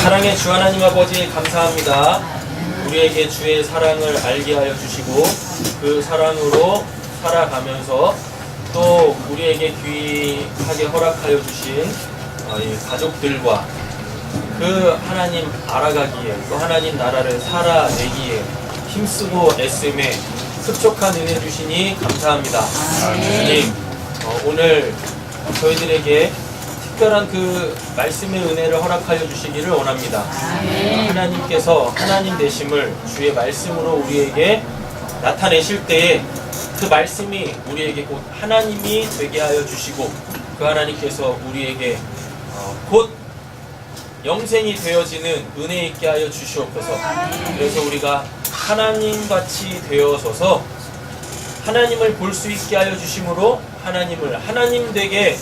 사랑의 주 하나님 아버지 감사합니다. 우리에게 주의 사랑을 알게 하여 주시고 그 사랑으로 살아가면서 또 우리에게 귀하게 허락하여 주신 이 가족들과 그 하나님 알아가기에 또 하나님 나라를 살아내기에 힘쓰고 애씀에 흡족한 은혜 주시니 감사합니다. 주님, 오늘 저희들에게 특별한 그 말씀의 은혜를 허락하여 주시기를 원합니다. 하나님께서 하나님 되심을 주의 말씀으로 우리에게 나타내실 때에 그 말씀이 우리에게 곧 하나님이 되게 하여 주시고 그 하나님께서 우리에게 곧 영생이 되어지는 은혜 있게 하여 주시옵소서. 그래서 우리가 하나님같이 되어서서 하나님을 볼 수 있게 하여 주심으로 하나님을 하나님 되게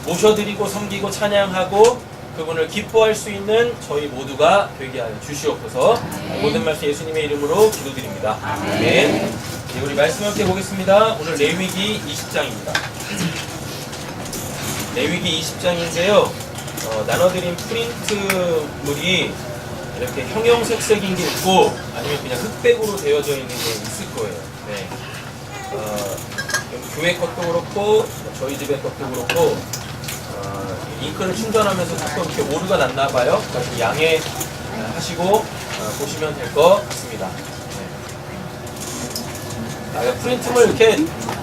모셔드리고 섬기고 찬양하고 그분을 기뻐할 수 있는 저희 모두가 되게 하여 주시옵소서. 모든 말씀 예수님의 이름으로 기도드립니다. 아멘. 네, 우리 말씀 함께 보겠습니다. 오늘 레위기 20장입니다. 레위기 20장인데요. 나눠드린 프린트물이 이렇게 형형색색인 게 있고 아니면 그냥 흑백으로 되어져 있는 게 있을 거예요. 네. 교회 것도 그렇고 저희 집의 것도 그렇고 잉크를 충전하면서 조금 이렇게 오류가 났나 봐요. 그러니까 양해 하시고 보시면 될 것 같습니다. 네. 프린트물 이렇게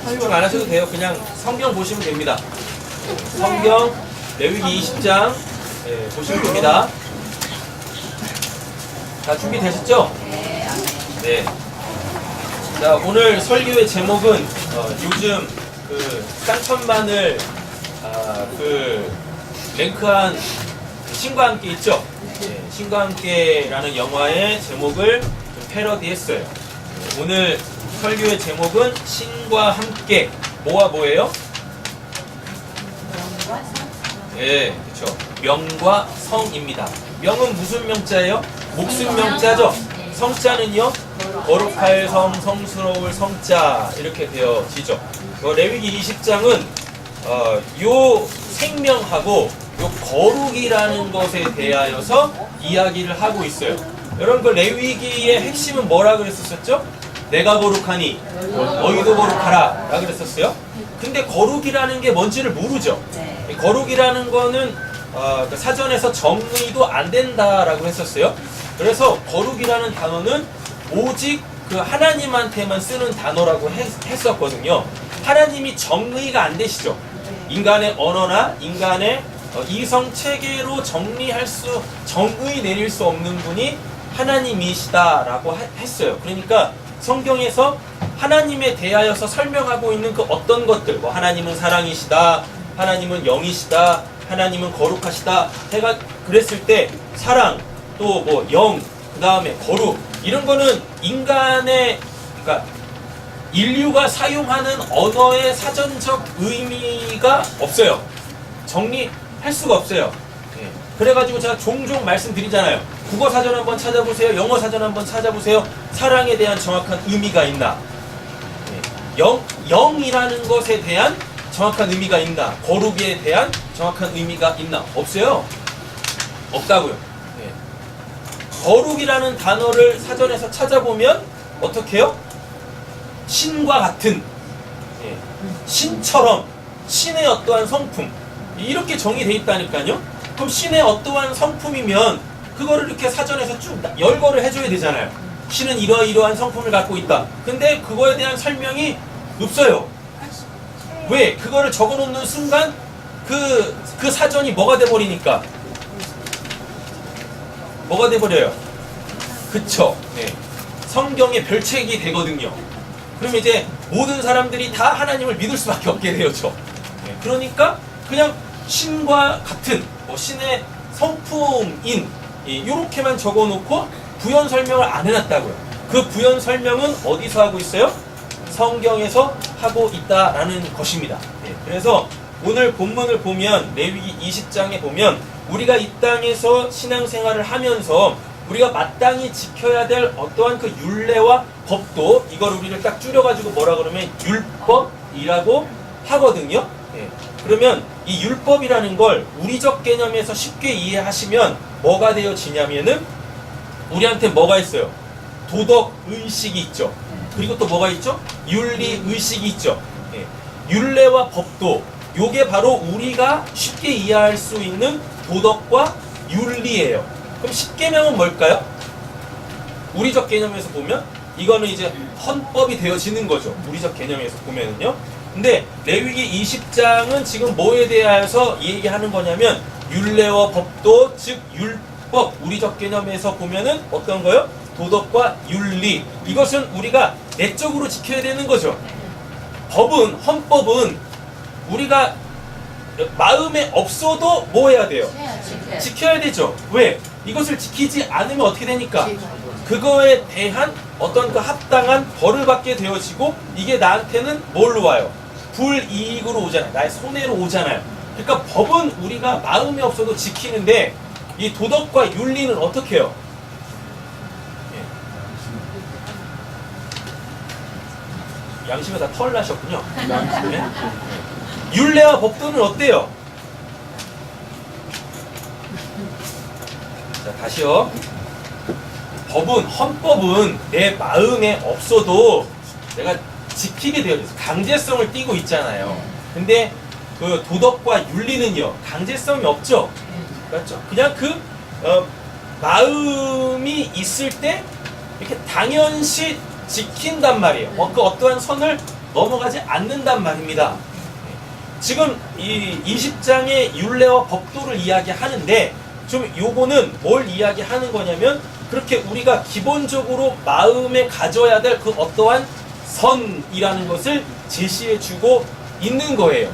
사용 안 하셔도 돼요. 그냥 성경 보시면 됩니다. 성경 레위기 20장 보시면 됩니다. 다 준비되셨죠? 네. 자, 오늘 설교의 제목은 요즘 그 쌍천만을 그 랭크한 신과 함께 있죠? 네, 신과 함께라는 영화의 제목을 좀 패러디했어요. 오늘 설교의 제목은 신과 함께 뭐와 뭐예요? 예, 그렇죠. 명과 성입니다. 명은 무슨 명자예요? 목숨 명자죠. 성자는요, 거룩할 성, 성스러울 성자 이렇게 되어지죠. 레위기 20장은 요 생명하고 요 거룩이라는 것에 대하여서 이야기를 하고 있어요. 여러분 그 레위기의 핵심은 뭐라 그랬었죠? 내가 거룩하니 너희도 거룩하라 라 그랬었어요. 근데 거룩이라는 게 뭔지를 모르죠. 거룩이라는 거는 사전에서 정의도 안 된다라고 했었어요. 그래서 거룩이라는 단어는 오직 그 하나님한테만 쓰는 단어라고 했었거든요. 하나님이 정의가 안 되시죠. 인간의 언어나 인간의 이성 체계로 정의 내릴 수 없는 분이 하나님이시다라고 했어요. 그러니까 성경에서 하나님에 대하여서 설명하고 있는 그 어떤 것들, 뭐 하나님은 사랑이시다, 하나님은 영이시다, 하나님은 거룩하시다 해가 그랬을 때 사랑, 또 뭐 영, 그 다음에 거룩 이런 거는 인간의 그러니까 인류가 사용하는 언어의 사전적 의미가 없어요. 정리할 수가 없어요. 예. 그래가지고 제가 종종 말씀드리잖아요. 국어 사전 한번 찾아보세요. 영어 사전 한번 찾아보세요. 사랑에 대한 정확한 의미가 있나? 예. 영이라는 것에 대한 정확한 의미가 있나? 거룩에 대한 정확한 의미가 있나? 없어요. 없다고요. 예. 거룩이라는 단어를 사전에서 찾아보면 어떻게 해요? 신과 같은, 예. 신처럼, 신의 어떠한 성품 이렇게 정의되어 있다니까요. 그럼 신의 어떠한 성품이면 그거를 이렇게 사전에서 쭉 열거를 해줘야 되잖아요. 신은 이러이러한 성품을 갖고 있다. 근데 그거에 대한 설명이 없어요. 왜? 그거를 적어놓는 순간 그 사전이 뭐가 돼버리니까 뭐가 돼버려요? 그쵸? 네. 성경의 별책이 되거든요. 그럼 이제 모든 사람들이 다 하나님을 믿을 수밖에 없게 되었죠. 네. 그러니까 그냥 신과 같은 뭐 신의 성품인 이렇게만 적어놓고 부연 설명을 안 해놨다고요. 그 부연 설명은 어디서 하고 있어요? 성경에서 하고 있다라는 것입니다. 네. 그래서 오늘 본문을 보면 레위기 20장에 보면 우리가 이 땅에서 신앙생활을 하면서 우리가 마땅히 지켜야 될 어떠한 그 율례와 법도 이걸 우리를 딱 줄여가지고 뭐라 그러면 율법이라고 하거든요. 예. 그러면 이 율법이라는 걸 우리적 개념에서 쉽게 이해하시면 뭐가 되어지냐면은 우리한테 뭐가 있어요? 도덕 의식이 있죠. 그리고 또 뭐가 있죠? 윤리 의식이 있죠. 예. 율례와 법도 요게 바로 우리가 쉽게 이해할 수 있는 도덕과 윤리예요. 그럼 10계명은 뭘까요? 우리적 개념에서 보면 이거는 이제 헌법이 되어지는 거죠. 우리적 개념에서 보면은요. 근데 레위기 20장은 지금 뭐에 대해서 얘기하는 거냐면 율례와 법도, 즉 율법, 우리적 개념에서 보면은 어떤 거요? 도덕과 윤리. 이것은 우리가 내적으로 지켜야 되는 거죠. 법은, 헌법은 우리가 마음에 없어도 뭐 해야 돼요? 지켜야 되죠. 왜? 이것을 지키지 않으면 어떻게 되니까? 그거에 대한 어떤 그 합당한 벌을 받게 되어지고 이게 나한테는 뭘로 와요? 불이익으로 오잖아요. 나의 손해로 오잖아요. 그러니까 법은 우리가 마음에 없어도 지키는데 이 도덕과 윤리는 어떻게 해요? 예. 양심에 다 털 나셨군요. 네? 율례와 법도는 어때요? 자, 다시요. 법은, 헌법은 내 마음에 없어도 내가 지키게 되어 있어요. 강제성을 띠고 있잖아요. 근데 그 도덕과 윤리는요, 강제성이 없죠. 그렇죠? 그냥 그 마음이 있을 때 이렇게 당연시 지킨단 말이에요. 그 어떠한 선을 넘어가지 않는단 말입니다. 지금 이 20장의 율례와 법도를 이야기하는데 좀 요거는 뭘 이야기하는 거냐면 그렇게 우리가 기본적으로 마음에 가져야 될 그 어떠한 선이라는 것을 제시해주고 있는 거예요.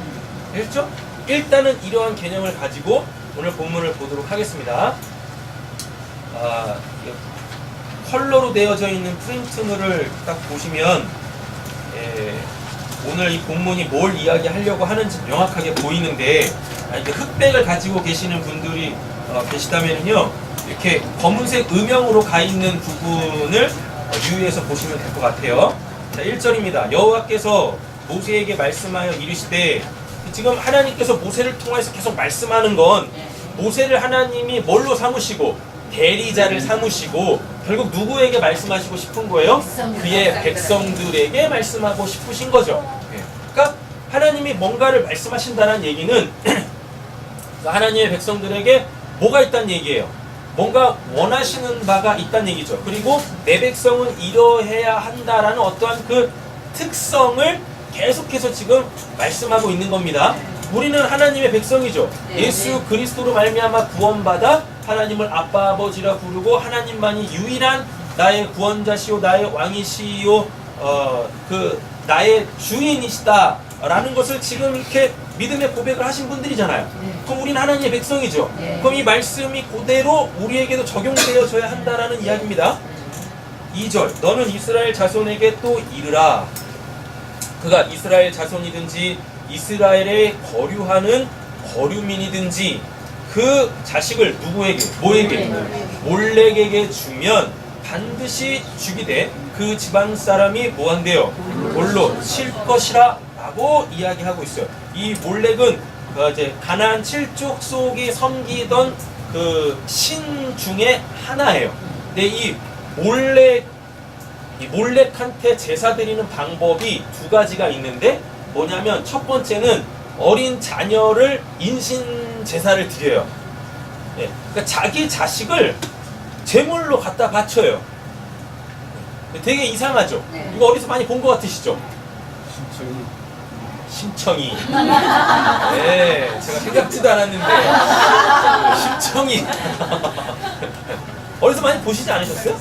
됐죠? 일단은 이러한 개념을 가지고 오늘 본문을 보도록 하겠습니다. 컬러로 되어져 있는 프린트물을 딱 보시면 오늘 이 본문이 뭘 이야기하려고 하는지 명확하게 보이는데 이렇게 흑백을 가지고 계시는 분들이 계시다면요 이렇게 검은색 음영으로 가 있는 부분을 유의해서 보시면 될 것 같아요. 자, 1절입니다. 여호와께서 모세에게 말씀하여 이르시되, 지금 하나님께서 모세를 통해서 계속 말씀하는 건 모세를 하나님이 뭘로 삼으시고 대리자를 삼으시고 결국 누구에게 말씀하시고 싶은 거예요? 그의 백성들에게 말씀하고 싶으신 거죠. 그러니까 하나님이 뭔가를 말씀하신다는 얘기는 하나님의 백성들에게 뭐가 있다는 얘기예요? 뭔가 원하시는 바가 있다는 얘기죠. 그리고 내 백성은 이러해야 한다라는 어떠한 그 특성을 계속해서 지금 말씀하고 있는 겁니다. 우리는 하나님의 백성이죠. 예수 그리스도로 말미암아 구원받아 하나님을 아빠 아버지라 부르고 하나님만이 유일한 나의 구원자시오 나의 왕이시오 그 나의 주인이시다라는 것을 지금 이렇게 믿음의 고백을 하신 분들이잖아요. 그럼 우리는 하나님의 백성이죠. 그럼 이 말씀이 그대로 우리에게도 적용되어져야 한다라는 이야기입니다. 2절 너는 이스라엘 자손에게 또 이르라. 그가 이스라엘 자손이든지 이스라엘에 거류하는 거류민이든지 그 자식을 누구에게 뭐에게 몰렉에게 주면 반드시 죽이되 그 지방 사람이 뭐한대요? 돌로 칠 것이라 라고 이야기하고 있어요. 이 몰렉은 이제 가나안 7족 속에 섬기던 그 신 중에 하나예요. 근데 이 몰렉한테 제사 드리는 방법이 두 가지가 있는데 뭐냐면 첫 번째는 어린 자녀를 인신 제사를 드려요. 예, 그러니까 자기 자식을 제물로 갖다 바쳐요. 되게 이상하죠? 이거 어디서 많이 본 것 같으시죠? 심청이. 네, 제가 생각지도 않았는데 심청이. 어디서 많이 보시지 않으셨어요?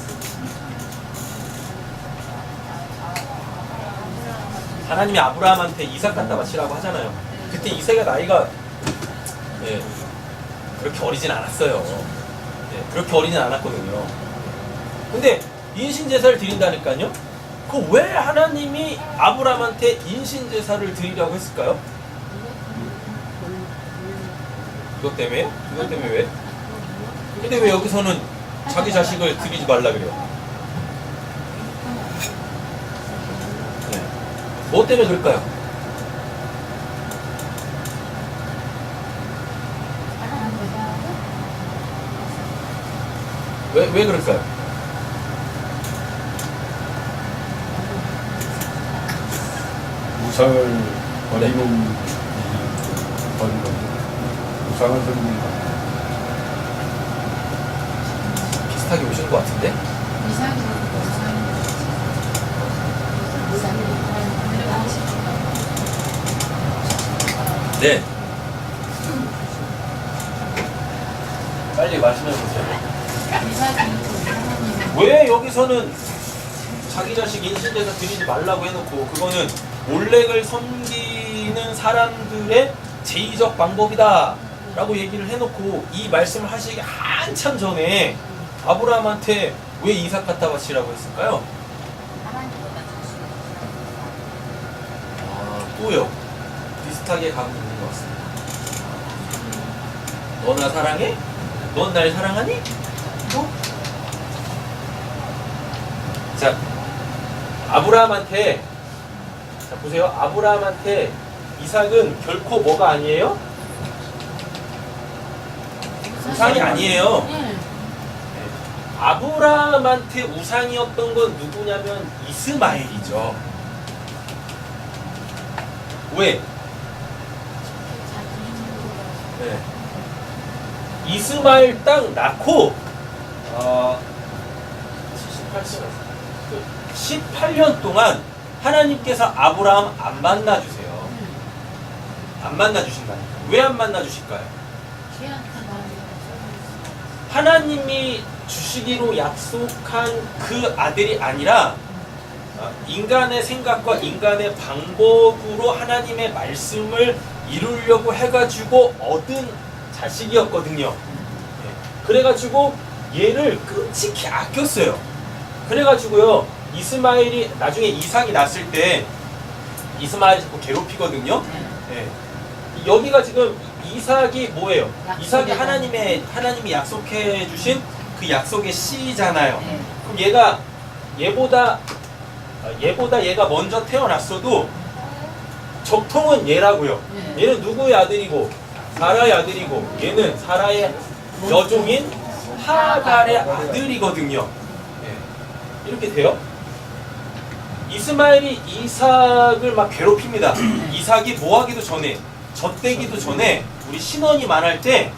하나님이 아브라함한테 이삭 갖다 바치라고 하잖아요. 그때 이삭의 나이가 그렇게 어리진 않았어요. 그렇게 어리진 않았거든요. 근데 인신제사를 드린다니까요? 그 왜 하나님이 아브라함한테 인신제사를 드리라고 했을까요? 이것 때문에요? 이것 때문에 왜? 근데 왜 여기서는 자기 자식을 드리지 말라 그래요? 뭐 때문에 그럴까요? 왜 그럴까요? 우상을 버리는 버리는 우상을 버리는 것. 비슷하게 오신 것 같은데? 네. 빨리 말씀해 보세요. 왜 여기서는 자기 자식 인신제사 드리지 말라고 해놓고 그거는 몰렉을 섬기는 사람들의 제의적 방법이다 라고 얘기를 해놓고 이 말씀을 하시기 한참 전에 아브라함한테 왜 이삭 갖다 바치라고 했을까요? 또요. 비슷하게 감이 있는 것 같습니다. 너 나 사랑해? 넌 날 사랑하니? 또? 자, 아브라함한테 자 보세요. 아브라함한테 이삭은 결코 뭐가 아니에요? 우상이 아니에요. 아브라함한테 우상이었던 건 누구냐면 이스마엘이죠. 왜? 네. 이스마엘 땅 낳고 18년 동안 하나님께서 아브라함 안 만나주세요. 안 만나주신다니까. 왜 안 만나주실까요? 하나님이 주시기로 약속한 그 아들이 아니라 인간의 생각과 인간의 방법으로 하나님의 말씀을 이루려고 해가지고 얻은 자식이었거든요. 그래가지고 얘를 끔찍히 아꼈어요. 그래가지고요 이스마엘이 나중에 이삭이 났을 때 이스마엘이 자꾸 괴롭히거든요. 여기가 지금 이삭이 뭐예요? 이삭이 하나님이 약속해 주신 그 약속의 씨잖아요. 그럼 얘보다 얘가 먼저 태어났어도 적통은 얘라고요. 얘는 누구의 아들이고? 사라의 아들이고, 얘는 사라의 여종인 하갈의 아들이거든요. 이렇게 돼요. 이스마엘이 이삭을 막 괴롭힙니다. 이삭이 뭐 하기도 전에, 젖대기도 전에 우리 신원이 말할 때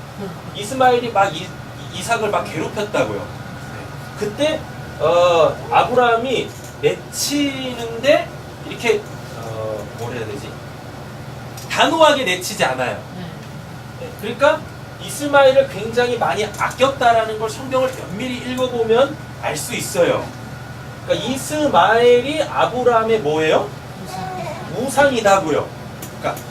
이스마엘이 막 이삭을 막 괴롭혔다고요. 그때 아브라함이 내치는데 이렇게 뭘 해야 되지? 단호하게 내치지 않아요. 그러니까 이스마엘을 굉장히 많이 아꼈다라는 걸 성경을 면밀히 읽어보면 알 수 있어요. 그러니까 이스마엘이 아브라함의 뭐예요? 우상이다고요. 그러니까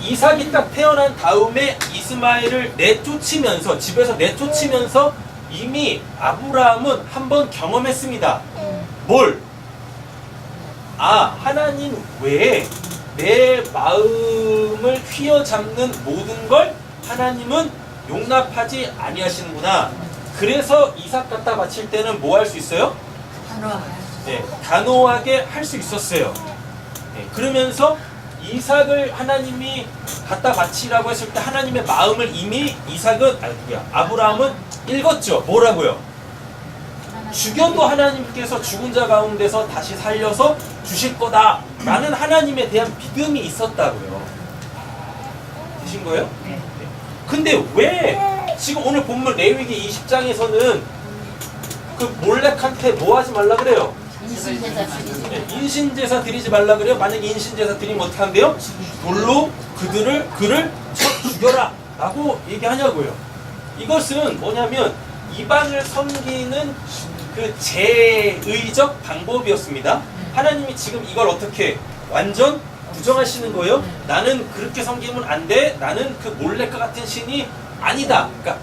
이삭이 딱 태어난 다음에 이스마엘을 내쫓으면서 집에서 내쫓으면서 이미 아브라함은 한번 경험했습니다. 뭘? 하나님 외에 내 마음을 휘어잡는 모든 걸 하나님은 용납하지 아니하시는구나. 그래서 이삭 갖다 바칠 때는 뭐 할 수 있어요? 단호하게 할 수 있었어요. 그러면서 이삭을 하나님이 갖다 바치라고 했을 때 하나님의 마음을 이미 아브라함은 읽었죠. 뭐라고요? 죽여도 하나님께서 죽은 자 가운데서 다시 살려서 주실 거다 라는 하나님에 대한 믿음이 있었다고요. 되신 거예요? 네. 근데 왜 지금 오늘 본문 레위기 20장에서는 그 몰렉한테 뭐 하지 말라 그래요? 인신제사 드리지 말라 그래요. 만약에 인신제사 드리면 어떻게 한대요? 돌로 그를 쳐 죽여라 라고 얘기하냐고요. 이것은 뭐냐면 이방을 섬기는 그 제의적 방법이었습니다. 하나님이 지금 이걸 어떻게 완전 부정하시는 거예요. 나는 그렇게 섬기면 안 돼. 나는 그 몰렉과 같은 신이 아니다. 그러니까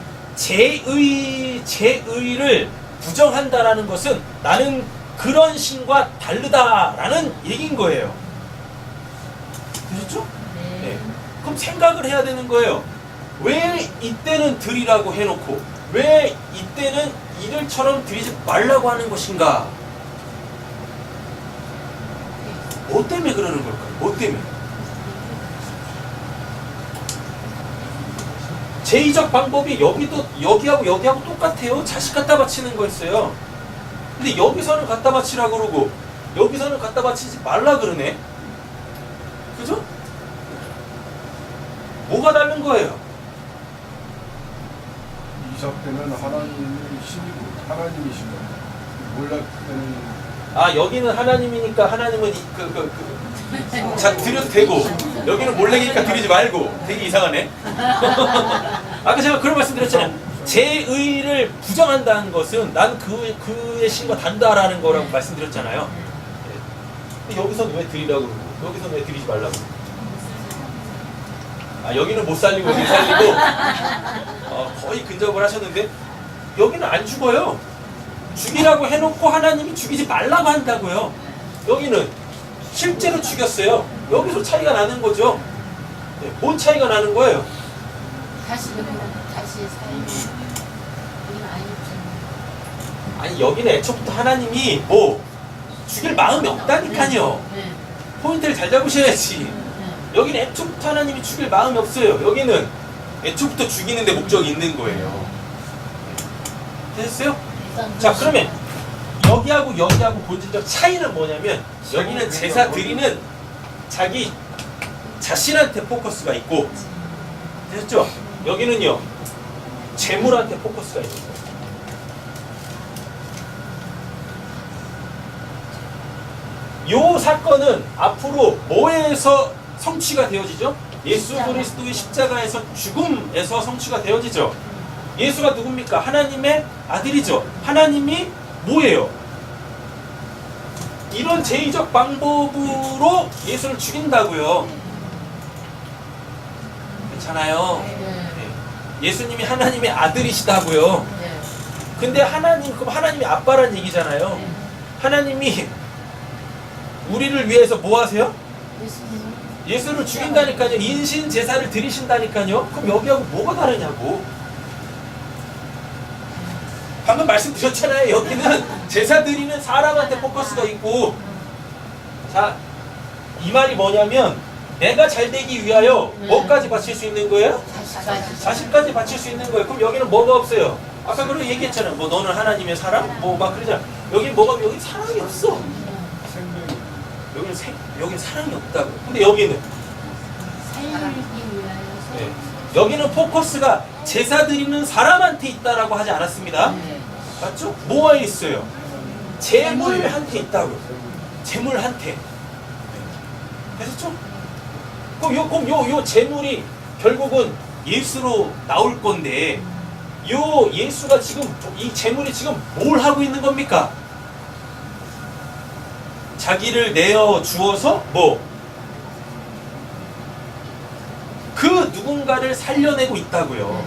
제의를 부정한다라는 것은 나는 그런 신과 다르다라는 얘기인 거예요. 되셨죠? 네. 그럼 생각을 해야 되는 거예요. 왜 이때는 드리라고 해놓고 왜 이때는 이들처럼 드리지 말라고 하는 것인가? 뭐 때문에 그러는 걸까요? 뭐 때문에? 제의적 방법이 여기도 여기하고 여기하고 똑같아요. 자식 갖다 바치는 거였어요. 근데 여기서는 갖다 바치라 그러고 여기서는 갖다 바치지 말라 그러네. 그죠? 뭐가 다른 거예요? 이삭 때는 하나님이 신이고 하나님이신 거예요. 몰락 때는 아 여기는 하나님이니까 하나님은 자 드려도 되고 여기는 몰래기니까 드리지 말고 되게 이상하네. 아까 제가 그런 말씀 드렸잖아요. 제 의를 부정한다는 것은 난 그의 신과 단다라는 거라고 말씀드렸잖아요. 근데 여기서는 왜 드리라고 그러고 여기서는 왜 드리지 말라고 그러고. 아 여기는 못 살리고 여기 살리고 거의 근접을 하셨는데 여기는 안 죽어요. 죽이라고 해놓고 하나님이 죽이지 말라고 한다고요. 여기는 실제로 죽였어요. 여기서 차이가 나는 거죠. 네, 뭔 차이가 나는 거예요? 다시 살고 우리는 아니었잖아요. 아니 여기는 애초부터 하나님이 뭐 죽일 마음이 없다니까요. 네. 포인트를 잘 잡으셔야지. 여기는 애초부터 하나님이 죽일 마음이 없어요. 여기는 애초부터 죽이는데 목적이 있는 거예요. 됐어요? 자 그러면 여기하고 여기하고 본질적 차이는 뭐냐면 여기는 제사 드리는 자기 자신한테 포커스가 있고 됐죠? 여기는요 재물한테 포커스가 있는 거예요. 요 사건은 앞으로 뭐에서 성취가 되어지죠? 예수 그리스도의 십자가에서 죽음에서 성취가 되어지죠. 예수가 누굽니까? 하나님의 아들이죠. 하나님이 뭐예요? 이런 제의적 방법으로 예수를 죽인다고요. 괜찮아요. 네. 예수님이 하나님의 아들이시다고요. 네. 근데 그럼 하나님이 아빠란 얘기잖아요. 네. 하나님이 우리를 위해서 뭐 하세요? 예수님. 예수를 죽인다니까요. 인신 제사를 드리신다니까요. 그럼 여기하고 뭐가 다르냐고. 방금 말씀드렸잖아요. 여기는 제사 드리는 사람한테 포커스가 있고, 자, 이 말이 뭐냐면 내가 잘 되기 위하여 뭐까지 바칠 수 있는 거예요? 자식까지 바칠 수 있는 거예요. 그럼 여기는 뭐가 없어요? 아까 그렇게 얘기했잖아요. 뭐 너는 하나님의 사람? 뭐 막 그러잖아. 여기 뭐가 여기 사랑이 없어. 생명이 여기는 사랑이 없다고. 근데 여기는 살기 위하여. 네. 여기는 포커스가 제사 드리는 사람한테 있다라고 하지 않았습니다. 네. 맞죠? 뭐에 있어요? 재물한테 있다고. 재물한테. 됐죠? 그럼 요 재물이 결국은 예수로 나올 건데, 요 예수가 지금 이 재물이 지금 뭘 하고 있는 겁니까? 자기를 내어 주어서 뭐? 그 누군가를 살려내고 있다고요.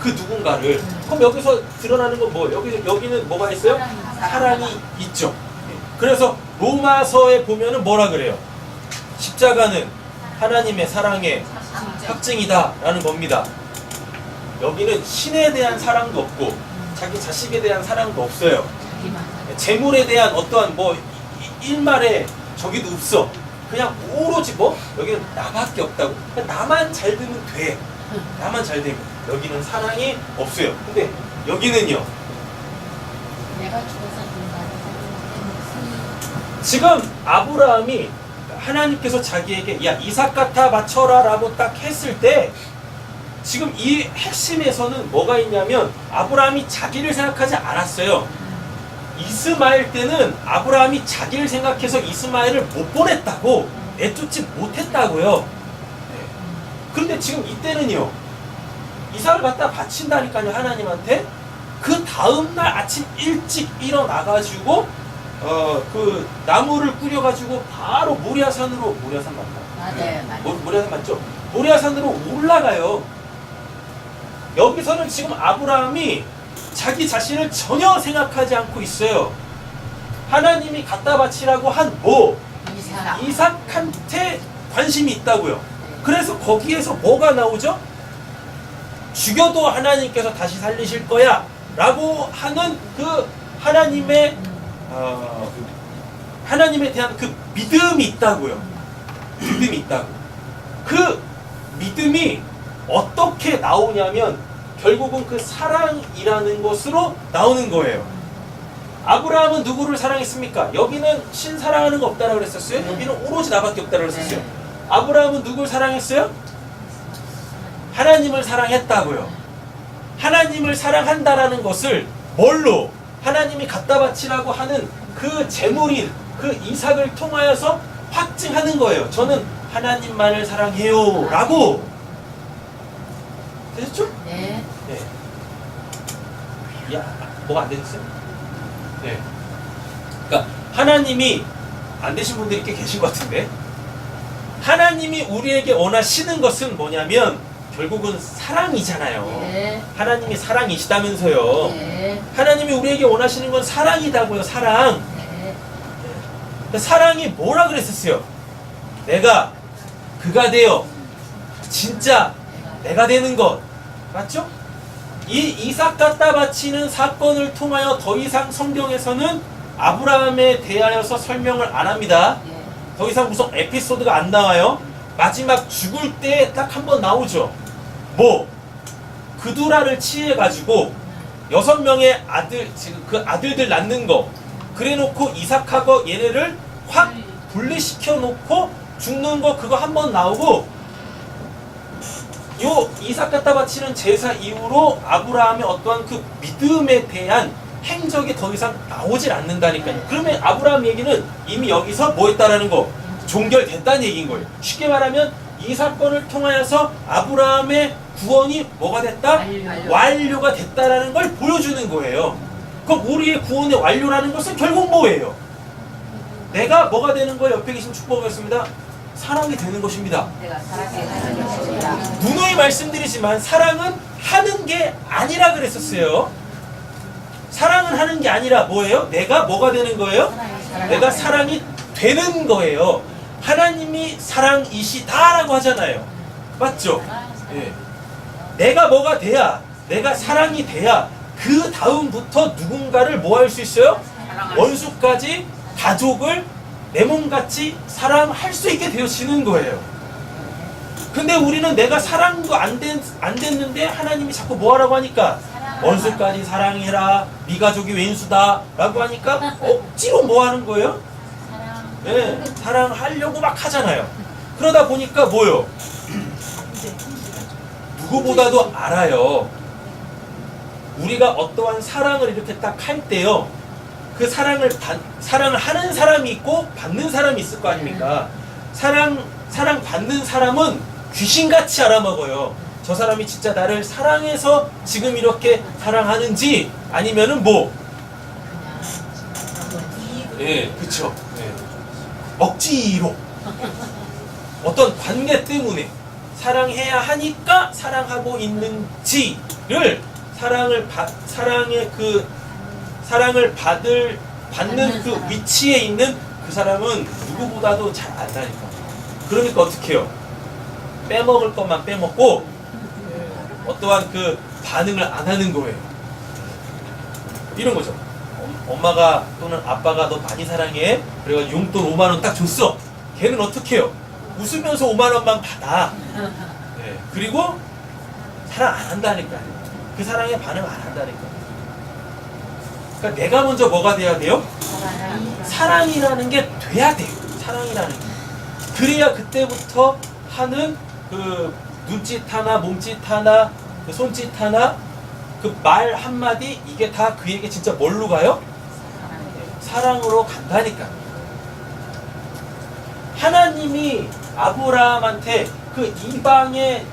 그 누군가를. 그럼 여기서 드러나는 건 뭐? 여기는 뭐가 있어요? 사랑이 있죠. 그래서 로마서에 보면은 뭐라 그래요? 십자가는 하나님의 사랑의 확증이다라는 겁니다. 여기는 신에 대한 사랑도 없고 자기 자식에 대한 사랑도 없어요. 재물에 대한 어떠한 뭐 일말에 저기도 없어. 그냥 오로지 뭐 여기는 나밖에 없다고. 나만 잘 되면 돼. 나만 잘 되면. 여기는 사랑이 없어요. 근데 여기는요. 내가 죽어서 누군가를 살리는 지금 아브라함이 하나님께서 자기에게 야 이삭 갖다 바쳐라 라고 딱 했을 때 지금 이 핵심에서는 뭐가 있냐면 아브라함이 자기를 생각하지 않았어요. 이스마엘 때는 아브라함이 자기를 생각해서 이스마엘을 못 보냈다고, 내쫓지 못했다고요. 그런데 지금 이때는요, 이삭을 갖다 바친다니까요, 하나님한테. 그 다음날 아침 일찍 일어나가지고 그 나무를 꾸려가지고 바로 모리아산으로, 모리아산 맞나? 네, 맞아요. 모리아산 맞죠? 모리아산으로 올라가요. 여기서는 지금 아브라함이 자기 자신을 전혀 생각하지 않고 있어요. 하나님이 갖다 바치라고 한 뭐? 이삭한테 관심이 있다고요. 그래서 거기에서 뭐가 나오죠? 죽여도 하나님께서 다시 살리실 거야 라고 하는 그 하나님의 하나님에 대한 그 믿음이 있다고요. 믿음이 있다고. 그 믿음이 어떻게 나오냐면 결국은 그 사랑이라는 것으로 나오는 거예요. 아브라함은 누구를 사랑했습니까? 여기는 신 사랑하는 거 없다라고 그랬었어요. 여기는 오로지 나밖에 없다라고 그랬었어요. 아브라함은 누굴 사랑했어요? 하나님을 사랑했다고요. 하나님을 사랑한다라는 것을 뭘로? 하나님이 갖다 바치라고 하는 그 제물인 그 이삭을 통하여서 확증하는 거예요. 저는 하나님만을 사랑해요 라고. 되셨죠? 네. 네. 야, 뭐가 안 되셨어요? 네. 그러니까 하나님이 안 되신 분들이 꽤 계신 것 같은데, 하나님이 우리에게 원하시는 것은 뭐냐면 결국은 사랑이잖아요. 네. 하나님이 사랑이시다면서요. 네. 하나님이 우리에게 원하시는 건 사랑이다고요. 사랑. 네. 사랑이 뭐라 그랬었어요? 내가 그가 되어 진짜 내가 되는 것. 맞죠? 이 이삭 갖다 바치는 사건을 통하여 더 이상 성경에서는 아브라함에 대하여서 설명을 안 합니다. 네. 더 이상 무슨 에피소드가 안 나와요. 마지막 죽을 때 딱 한 번 나오죠. 뭐? 그두라를 취해가지고 6명의 아들, 지금 그 아들들 낳는 거. 그래 놓고 이삭하고 얘네를 확 분리시켜 놓고 죽는 거, 그거 한 번 나오고, 요 이삭 갖다 바치는 제사 이후로 아브라함의 어떠한 그 믿음에 대한 행적이 더 이상 나오질 않는다니까요. 그러면 아브라함 얘기는 이미 여기서 뭐 했다라는 거? 종결됐다는 얘기인 거예요. 쉽게 말하면 이 사건을 통하여서 아브라함의 구원이 뭐가 됐다? 완료가 됐다라는 걸 보여주는 거예요. 그럼 우리의 구원의 완료라는 것은 결국 뭐예요? 내가 뭐가 되는 거예요? 옆에 계신 축복이었습니다. 사랑이 되는 것입니다. 내가 사랑해 가는 것입니다. 누누이 말씀드리지만 사랑은 하는 게 아니라 그랬었어요. 사랑은 하는 게 아니라 뭐예요? 내가 뭐가 되는 거예요? 내가 사랑이 되는 거예요. 하나님이 사랑이시다라고 하잖아요. 맞죠? 예. 내가 뭐가 돼야, 내가 사랑이 돼야 그 다음부터 누군가를 뭐 할 수 있어요? 원수까지, 가족을 내 몸같이 사랑할 수 있게 되어지는 거예요. 근데 우리는 내가 사랑도 안 됐는데 하나님이 자꾸 뭐 하라고 하니까 원수까지 사랑해라, 네 가족이 왼수다 라고 하니까 억지로 뭐 하는 거예요? 네, 사랑하려고 막 하잖아요. 그러다 보니까 뭐요? 누구보다도 알아요. 우리가 어떠한 사랑을 이렇게 딱 할 때요, 그 사랑을 하는 사람이 있고 받는 사람이 있을 거 아닙니까? 사랑 받는 사람은 귀신같이 알아먹어요. 저 사람이 진짜 나를 사랑해서 지금 이렇게 사랑하는지, 아니면은 뭐, 예, 그쵸. 예. 억지로 어떤 관계 때문에 사랑해야 하니까 사랑하고 있는지를 사랑을 받는 그 위치에 있는 그 사람은 누구보다도 잘 안다니까. 그러니까 어떻게 해요? 빼먹을 것만 빼먹고 어떠한 그 반응을 안 하는 거예요. 이런 거죠. 엄마가 또는 아빠가 너 많이 사랑해. 그래가지고 용돈 5만 원 딱 줬어. 걔는 어떻게 해요? 웃으면서 5만 원만 받아. 네. 그리고 사랑 안 한다니까요. 그 사랑에 반응 안 한다니까요. 그러니까 내가 먼저 뭐가 돼야 돼요? 사랑이라는 게 돼야 돼요. 사랑이라는 게. 그래야 그때부터 하는 그 눈짓 하나, 몸짓 하나, 그 손짓 하나, 그 말 한마디, 이게 다 그에게 진짜 뭘로 가요? 사랑으로 간다니까. 하나님이 아브라함한테 그 이방의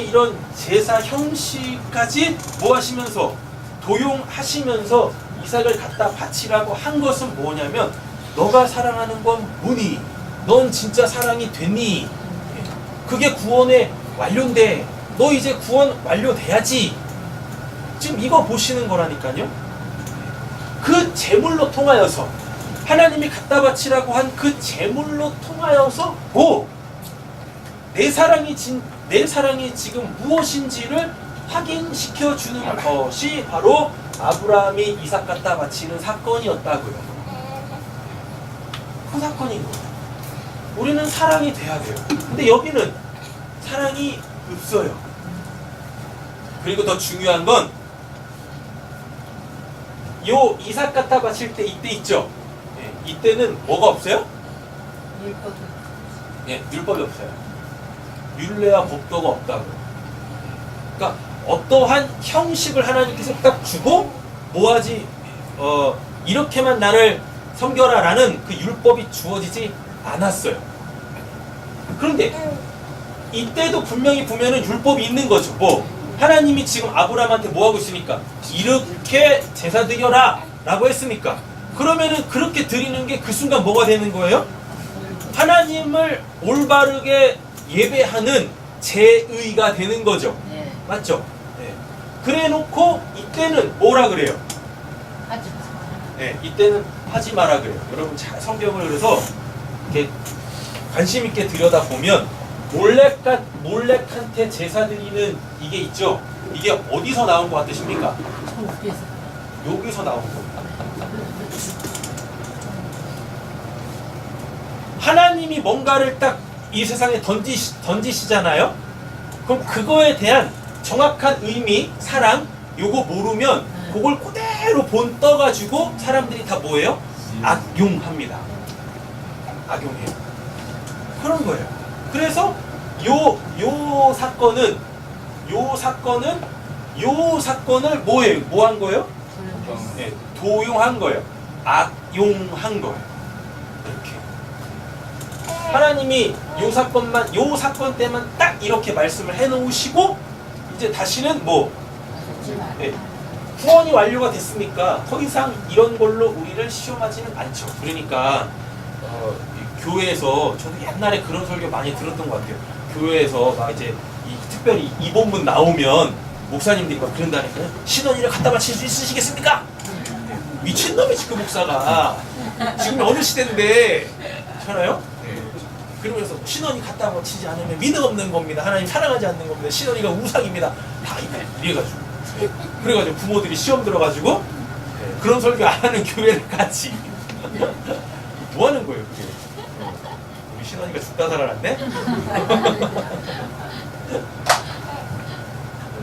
이런 제사 형식까지 뭐 하시면서, 도용하시면서 이삭을 갖다 바치라고 한 것은 뭐냐면, 너가 사랑하는 건 뭐니? 넌 진짜 사랑이 됐니? 그게 구원의 완료인데 너 이제 구원 완료돼야지. 지금 이거 보시는 거라니까요. 그 제물로 통하여서, 하나님이 갖다 바치라고 한 그 제물로 통하여서 내 사랑이 지금 무엇인지를 확인시켜 주는 것이 바로 아브라함이 이삭 갖다 바치는 사건이었다고요. 그 사건인 거예요. 우리는 사랑이 돼야 돼요. 근데 여기는 사랑이 없어요. 그리고 더 중요한 건 요 이삭 갖다 바칠 때 이때 있죠. 예, 이때는 뭐가 없어요? 예, 율법이 없어요. 율례와 법도가 없다고. 그러니까 어떠한 형식을 하나님께서 딱 주고 뭐하지 이렇게만 나를 섬겨라라는 그 율법이 주어지지 않았어요. 그런데 이때도 분명히 보면은 율법이 있는 거죠. 뭐 하나님이 지금 아브라함한테 뭐 하고 있으니까 이렇게 제사 드려라 라고 했으니까 그러면은 그렇게 드리는 게 그 순간 뭐가 되는 거예요? 하나님을 올바르게 예배하는 제의가 되는 거죠. 네. 맞죠? 네. 그래 놓고 이때는 뭐라 그래요? 하지 마. 네, 이때는 하지 마라 그래요. 여러분 성경을 그래서 이렇게 관심 있게 들여다 보면 몰렉한테 제사 드리는 이게 있죠. 이게 어디서 나온 것 같으십니까? 여기서 나온 겁니다. 하나님이 뭔가를 딱 이 세상에 던지시잖아요. 그럼 그거에 대한 정확한 의미, 사랑, 요거 모르면 그걸 그대로 본 떠가지고 사람들이 다 뭐예요? 악용합니다. 악용해요. 그런 거예요. 그래서 요 사건을 뭐예요? 뭐 한 거예요? 네, 도용한 거예요. 악용한 거예요. 이렇게. 하나님이 요 사건 때만 딱 이렇게 말씀을 해놓으시고 이제 다시는 뭐 네, 후원이 완료가 됐으니까 더 이상 이런 걸로 우리를 시험하지는 않죠. 그러니까 교회에서 저도 옛날에 그런 설교 많이 들었던 것 같아요. 교회에서 막 이제 특별히 이 본문 나오면 목사님들이 막 그런다니까요. 신원이를 갖다 바칠 수 있으시겠습니까? 미친놈이지 그 목사가. 지금 어느 시대인데 그렇잖아요? 그러면서 신원이 갖다 바치지 않으면 믿음 없는 겁니다. 하나님 사랑하지 않는 겁니다. 신원이가 우상입니다. 다 이래가지고 그래가지고 부모들이 시험 들어가지고 그런 설교 안 하는 교회를 같이 뭐 하는 거예요 그게? 우리 신원이가 죽다 살아났네?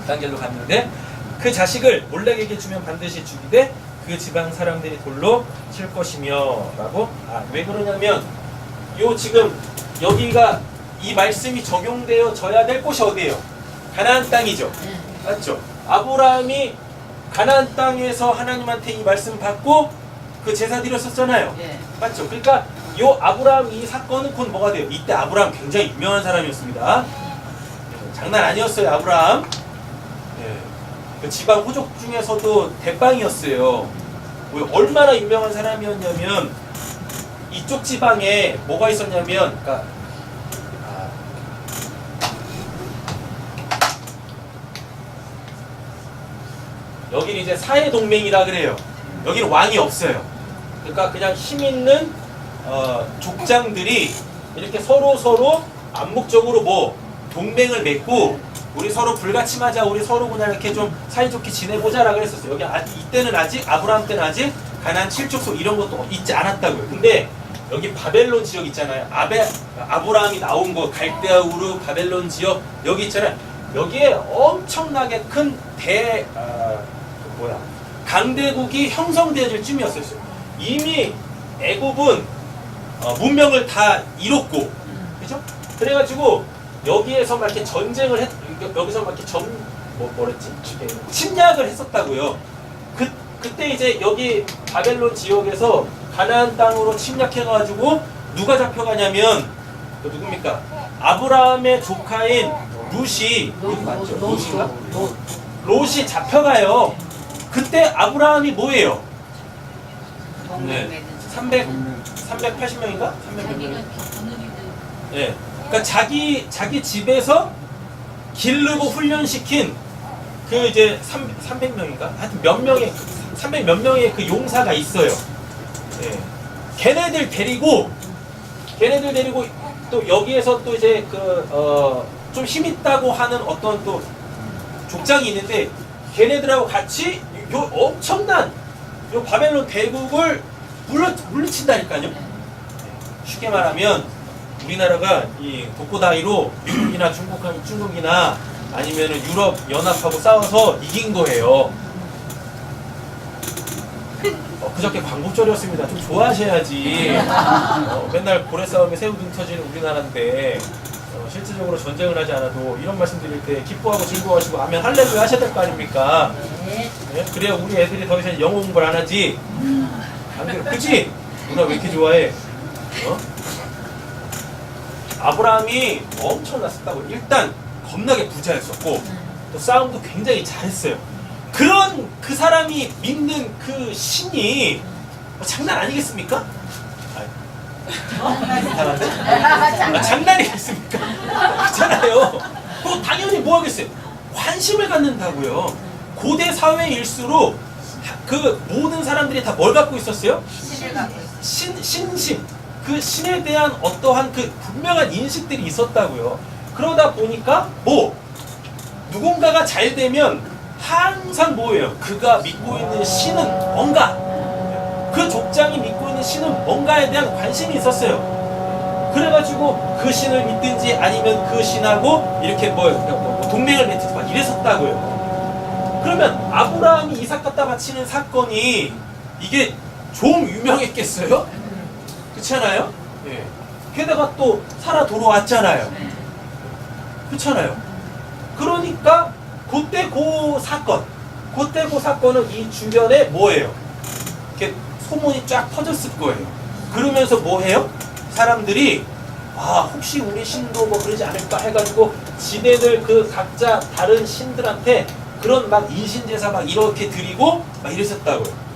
단계로 갔는데 그 자식을 몰렉에게 주면 반드시 죽이되 그 지방 사람들이 돌로 칠 것이며 라고. 왜 그러냐면 요 지금 여기가 이 말씀이 적용되어져야 될 곳이 어디예요? 가나안 땅이죠. 맞죠? 아브라함이 가나안 땅에서 하나님한테 이 말씀 받고 그 제사 드렸었잖아요. 네. 맞죠? 그러니까 요 아브라함 이 사건은 곧 뭐가 돼요? 이때 아브라함 굉장히 유명한 사람이었습니다. 장난 아니었어요, 아브라함. 네. 그 지방 호족 중에서도 대빵이었어요. 얼마나 유명한 사람이었냐면 이쪽 지방에 뭐가 있었냐면, 그러니까 여기는 이제 사해동맹이라 그래요. 여기는 왕이 없어요. 그러니까 그냥 힘 있는 족장들이 이렇게 서로 암묵적으로 뭐 동맹을 맺고 우리 서로 불가침하자, 우리 서로 그냥 이렇게 좀 사이좋게 지내보자라고 했었어요. 여기 이때는 아직 아브라함 때는 아직 가나안 7족속 이런 것도 있지 않았다고요. 근데 여기 바벨론 지역 있잖아요. 아브라함이 나온 거 갈대아 우르 바벨론 지역 여기 있잖아요. 여기에 엄청나게 큰 강대국이 형성되어질 쯤이었어요. 이미 애굽은 문명을 다 잃었고, 그죠? 그래가지고 여기에서 막 이렇게 전쟁을 여기서 막 이렇게 침략을 했었다고요. 그때 이제 여기 바벨론 지역에서 가나안 땅으로 침략해가지고 누가 잡혀가냐면 누굽니까? 아브라함의 조카인 룻이 맞죠? 룻인가? 롯이 잡혀가요. 그때 아브라함이 뭐예요? 네. 380명인가? 300명. 네. 그러니까 자기 집에서 기르고 훈련시킨 그 이제 300명인가? 하여튼 몇 명의 300 몇 명의 그 용사가 있어요. 네. 걔네들 데리고 또 여기에서 또 이제 좀 힘있다고 하는 어떤 또 족장이 있는데 걔네들하고 같이 요 엄청난 요 바벨론 대국을 물리친다니까요. 쉽게 말하면 우리나라가 이 독고다이로 미국이나 중국이나 아니면은 유럽 연합하고 싸워서 이긴 거예요. 그저께 광복절이었습니다. 좀 좋아하셔야지. 맨날 고래 싸움에 새우 등 터지는 우리나라인데 실질적으로 전쟁을 하지 않아도 이런 말씀 드릴 때 기뻐하고 즐거워하시고 아멘 할렐루야 하셔야 될 거 아닙니까? 네? 그래야 우리 애들이 더 이상 영어 공부를 안 하지. 안 그래? 그치? 누나 왜 이렇게 좋아해? 아브라함이 엄청났었다고. 일단 겁나게 부자였었고 또 싸움도 굉장히 잘했어요. 그런 그 사람이 믿는 그 신이 장난 아니겠습니까? 장난이겠습니까? 그렇잖아요. 또 당연히 뭐 하겠어요? 관심을 갖는다고요. 고대 사회일수록 그 모든 사람들이 다 뭘 갖고 있었어요? 신심. 그 신에 대한 어떠한 그 분명한 인식들이 있었다고요. 그러다 보니까 누군가가 잘 되면 항상 뭐예요? 그가 믿고 있는 신은 뭔가, 그 족장이 믿고 있는 신은 뭔가에 대한 관심이 있었어요. 그래가지고 그 신을 믿든지 아니면 그 신하고 이렇게 동맹을 맺든지 막 이랬었다고요. 그러면 아브라함이 이삭 갖다 바치는 사건이 이게 좀 유명했겠어요? 그렇지 않아요? 예. 게다가 또 살아 돌아왔잖아요. 그렇잖아요. 그러니까 그때 그 사건은 이 주변에 뭐예요? 이렇게 소문이 쫙 퍼졌을 거예요. 그러면서 뭐 해요? 사람들이 혹시 우리 신도 뭐 그러지 않을까 해가지고 지네들 그 각자 다른 신들한테 그런 막 인신제사 막 이렇게 드리고 막 이랬었다고요.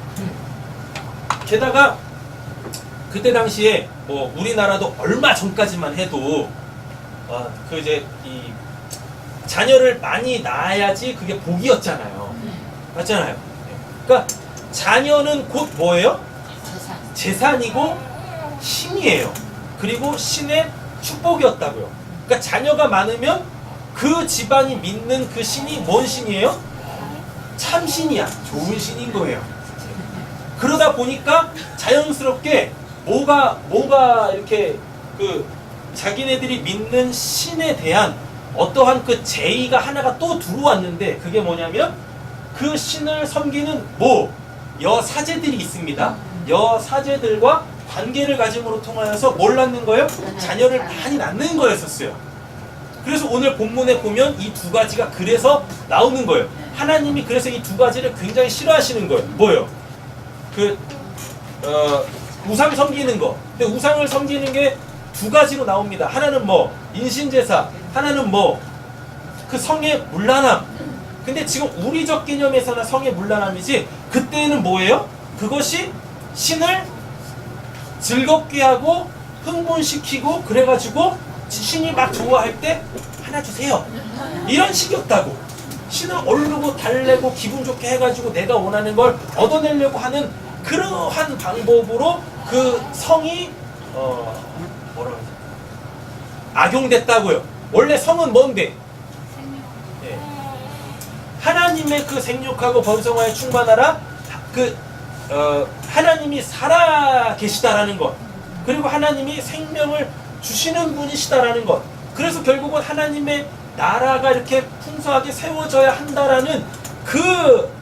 게다가 그때 당시에 뭐 우리나라도 얼마 전까지만 해도 그 이제 이 자녀를 많이 낳아야지 그게 복이었잖아요. 맞잖아요. 그러니까 자녀는 곧 뭐예요? 재산이고 힘이에요. 그리고 신의 축복이었다고요. 그러니까 자녀가 많으면 그 집안이 믿는 그 신이 뭔 신이에요? 참신이야. 좋은 신인 거예요. 그러다 보니까 자연스럽게 뭐가 이렇게 그 자기네들이 믿는 신에 대한 어떠한 그 제의가 하나가 또 들어왔는데 그게 뭐냐면 그 신을 섬기는 여사제들이 있습니다. 여사제들과 관계를 가짐으로 통하여서 뭘 낳는 거예요? 자녀를 많이 낳는 거였었어요. 그래서 오늘 본문에 보면 이 두 가지가 그래서 나오는 거예요. 하나님이 그래서 이 두 가지를 굉장히 싫어하시는 거예요. 뭐예요? 우상 섬기는 거. 근데 우상을 섬기는 게 두 가지로 나옵니다. 하나는 인신제사, 하나는 그 성의 문란함. 근데 지금 우리적 개념에서는 성의 문란함이지 그때는 뭐예요? 그것이 신을 즐겁게 하고 흥분시키고 그래가지고 신이 막 좋아할 때 하나 주세요. 이런 식이었다고. 신을 얼르고 달래고 기분 좋게 해가지고 내가 원하는 걸 얻어내려고 하는 그러한 방법으로 그 성이 악용됐다고요. 원래 성은 뭔데? 하나님의 그 생육하고 번성하여 충만하라. 하나님이 살아 계시다라는 것. 그리고 하나님이 생명을 주시는 분이시다라는 것. 그래서 결국은 하나님의 나라가 이렇게 풍성하게 세워져야 한다라는 그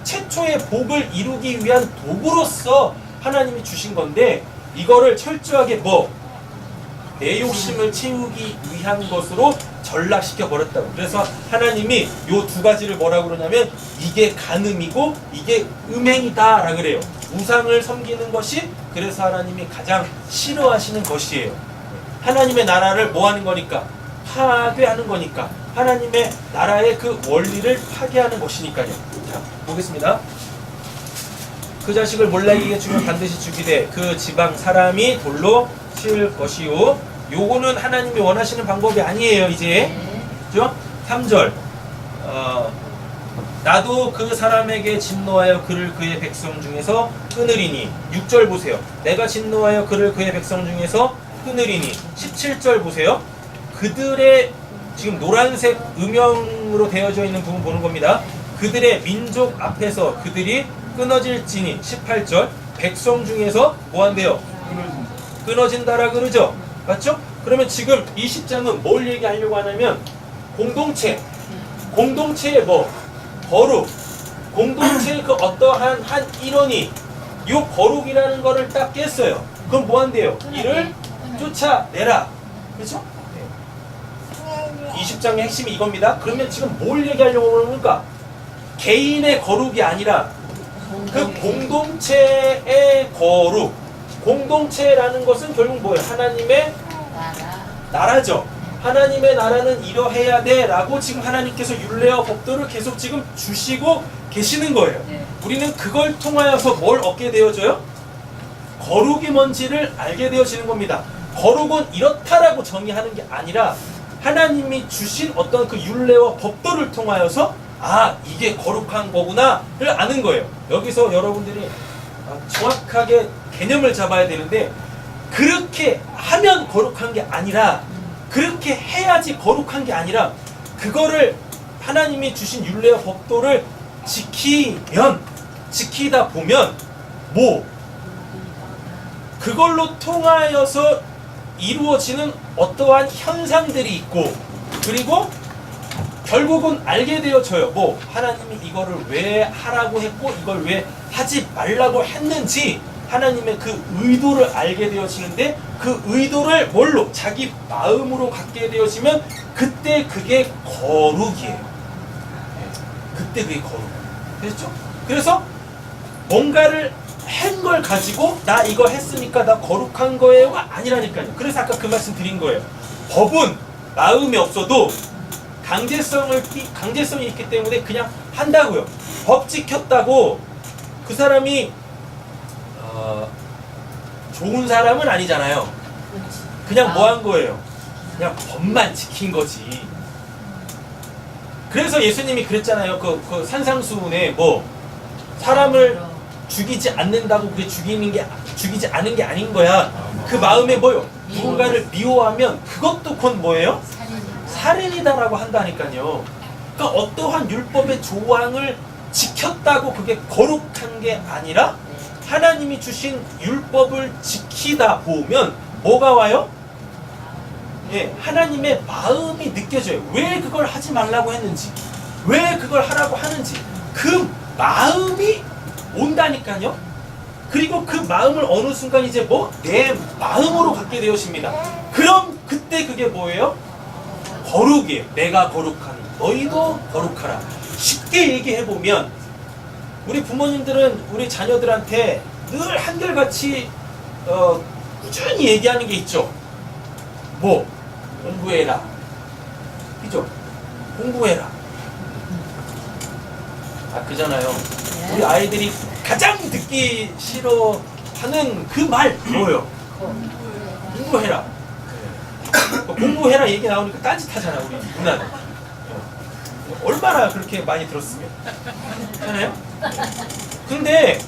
최초의 복을 이루기 위한 도구로서 하나님이 주신 건데 이거를 철저하게 내 욕심을 채우기 위한 것으로 전락시켜 버렸다고. 그래서 하나님이 요 두 가지를 뭐라고 그러냐면 이게 간음이고 이게 음행이다 라 그래요. 우상을 섬기는 것이 그래서 하나님이 가장 싫어하시는 것이에요. 하나님의 나라를 뭐 하는 거니까? 파괴하는 거니까. 하나님의 나라의 그 원리를 파괴하는 것이니까요. 자, 보겠습니다. 그 자식을 몰라에게 주면 반드시 죽이되 그 지방 사람이 돌로 치울 것이요. 요거는 하나님이 원하시는 방법이 아니에요. 이제 그죠? 3절 나도 그 사람에게 진노하여 그를 그의 백성 중에서 끊으리니. 6절 보세요. 내가 진노하여 그를 그의 백성 중에서 끊으리니. 17절 보세요. 그들의 지금 노란색 음영으로 되어져 있는 부분 보는 겁니다. 그들의 민족 앞에서 그들이 끊어질지니. 18절 백성 중에서 뭐한대요? 끊어진다라 그러죠. 맞죠? 그러면 지금 이 10장은 뭘 얘기하려고 하냐면 공동체, 공동체의 뭐 거룩, 공동체의 그 어떠한 한 일원이 요 거룩이라는 거를 딱 깼어요. 그럼 뭐 한대요? 이를 쫓아내라. 그렇죠? 20장의 핵심이 이겁니다. 그러면 지금 뭘 얘기하려고 그러니까 개인의 거룩이 아니라 그 공동체의 거룩. 공동체라는 것은 결국 뭐예요? 하나님의 나라죠. 하나님의 나라는 이러해야 돼 라고 지금 하나님께서 율례와 법도를 계속 지금 주시고 계시는 거예요. 우리는 그걸 통하여서 뭘 얻게 되어져요? 거룩이 뭔지를 알게 되어지는 겁니다. 거룩은 이렇다라고 정의하는 게 아니라 하나님이 주신 어떤 그 율례와 법도를 통하여서 아 이게 거룩한 거구나를 아는 거예요. 여기서 여러분들이 정확하게 개념을 잡아야 되는데 그렇게 하면 거룩한 게 아니라 그렇게 해야지 거룩한 게 아니라 그거를 하나님이 주신 율례와 법도를 지키다 보면 뭐 그걸로 통하여서 이루어지는 어떠한 현상들이 있고 그리고 결국은 알게 되어져요. 뭐 하나님이 이거를 왜 하라고 했고 이걸 왜 하지 말라고 했는지 하나님의 그 의도를 알게 되어지는데 그 의도를 뭘로? 자기 마음으로 갖게 되어지면 그때 그게 거룩이에요. 그때 그게 거룩. 됐죠? 그래서 뭔가를 한 걸 가지고 나 이거 했으니까 나 거룩한 거예요가 아니라니까요. 그래서 아까 그 말씀 드린 거예요. 법은 마음이 없어도 강제성이 있기 때문에 그냥 한다고요. 법 지켰다고 그 사람이 좋은 사람은 아니잖아요. 그냥 뭐 한 거예요? 그냥 법만 지킨 거지. 그래서 예수님이 그랬잖아요. 그 산상수훈에 뭐 사람을 죽이지 않는다고 그게 죽이지 않은 게 아닌 거야. 그 마음에 뭐요? 누군가를 미워하면 그것도 곧 뭐예요? 살인이다라고 한다니까요. 그러니까 어떠한 율법의 조항을 지켰다고 그게 거룩한 게 아니라 하나님이 주신 율법을 지키다 보면 뭐가 와요? 예, 하나님의 마음이 느껴져요. 왜 그걸 하지 말라고 했는지, 왜 그걸 하라고 하는지 그 마음이 온다니까요. 그리고 그 마음을 어느 순간 이제 뭐 내 마음으로 갖게 되어집니다. 그럼 그때 그게 뭐예요? 거룩이에요. 내가 거룩하니 너희도 거룩하라. 쉽게 얘기해보면 우리 부모님들은 우리 자녀들한테 늘 한결같이 꾸준히 얘기하는 게 있죠. 뭐 공부해라. 그죠? 공부해라. 그잖아요. 우리 아이들이 가장 듣기 싫어하는 그 말 뭐예요? 공부해라. 공부해라 얘기 나오니까 딴짓하잖아 우리 누나는. 얼마나 그렇게 많이 들었으면 그렇잖아요? 근데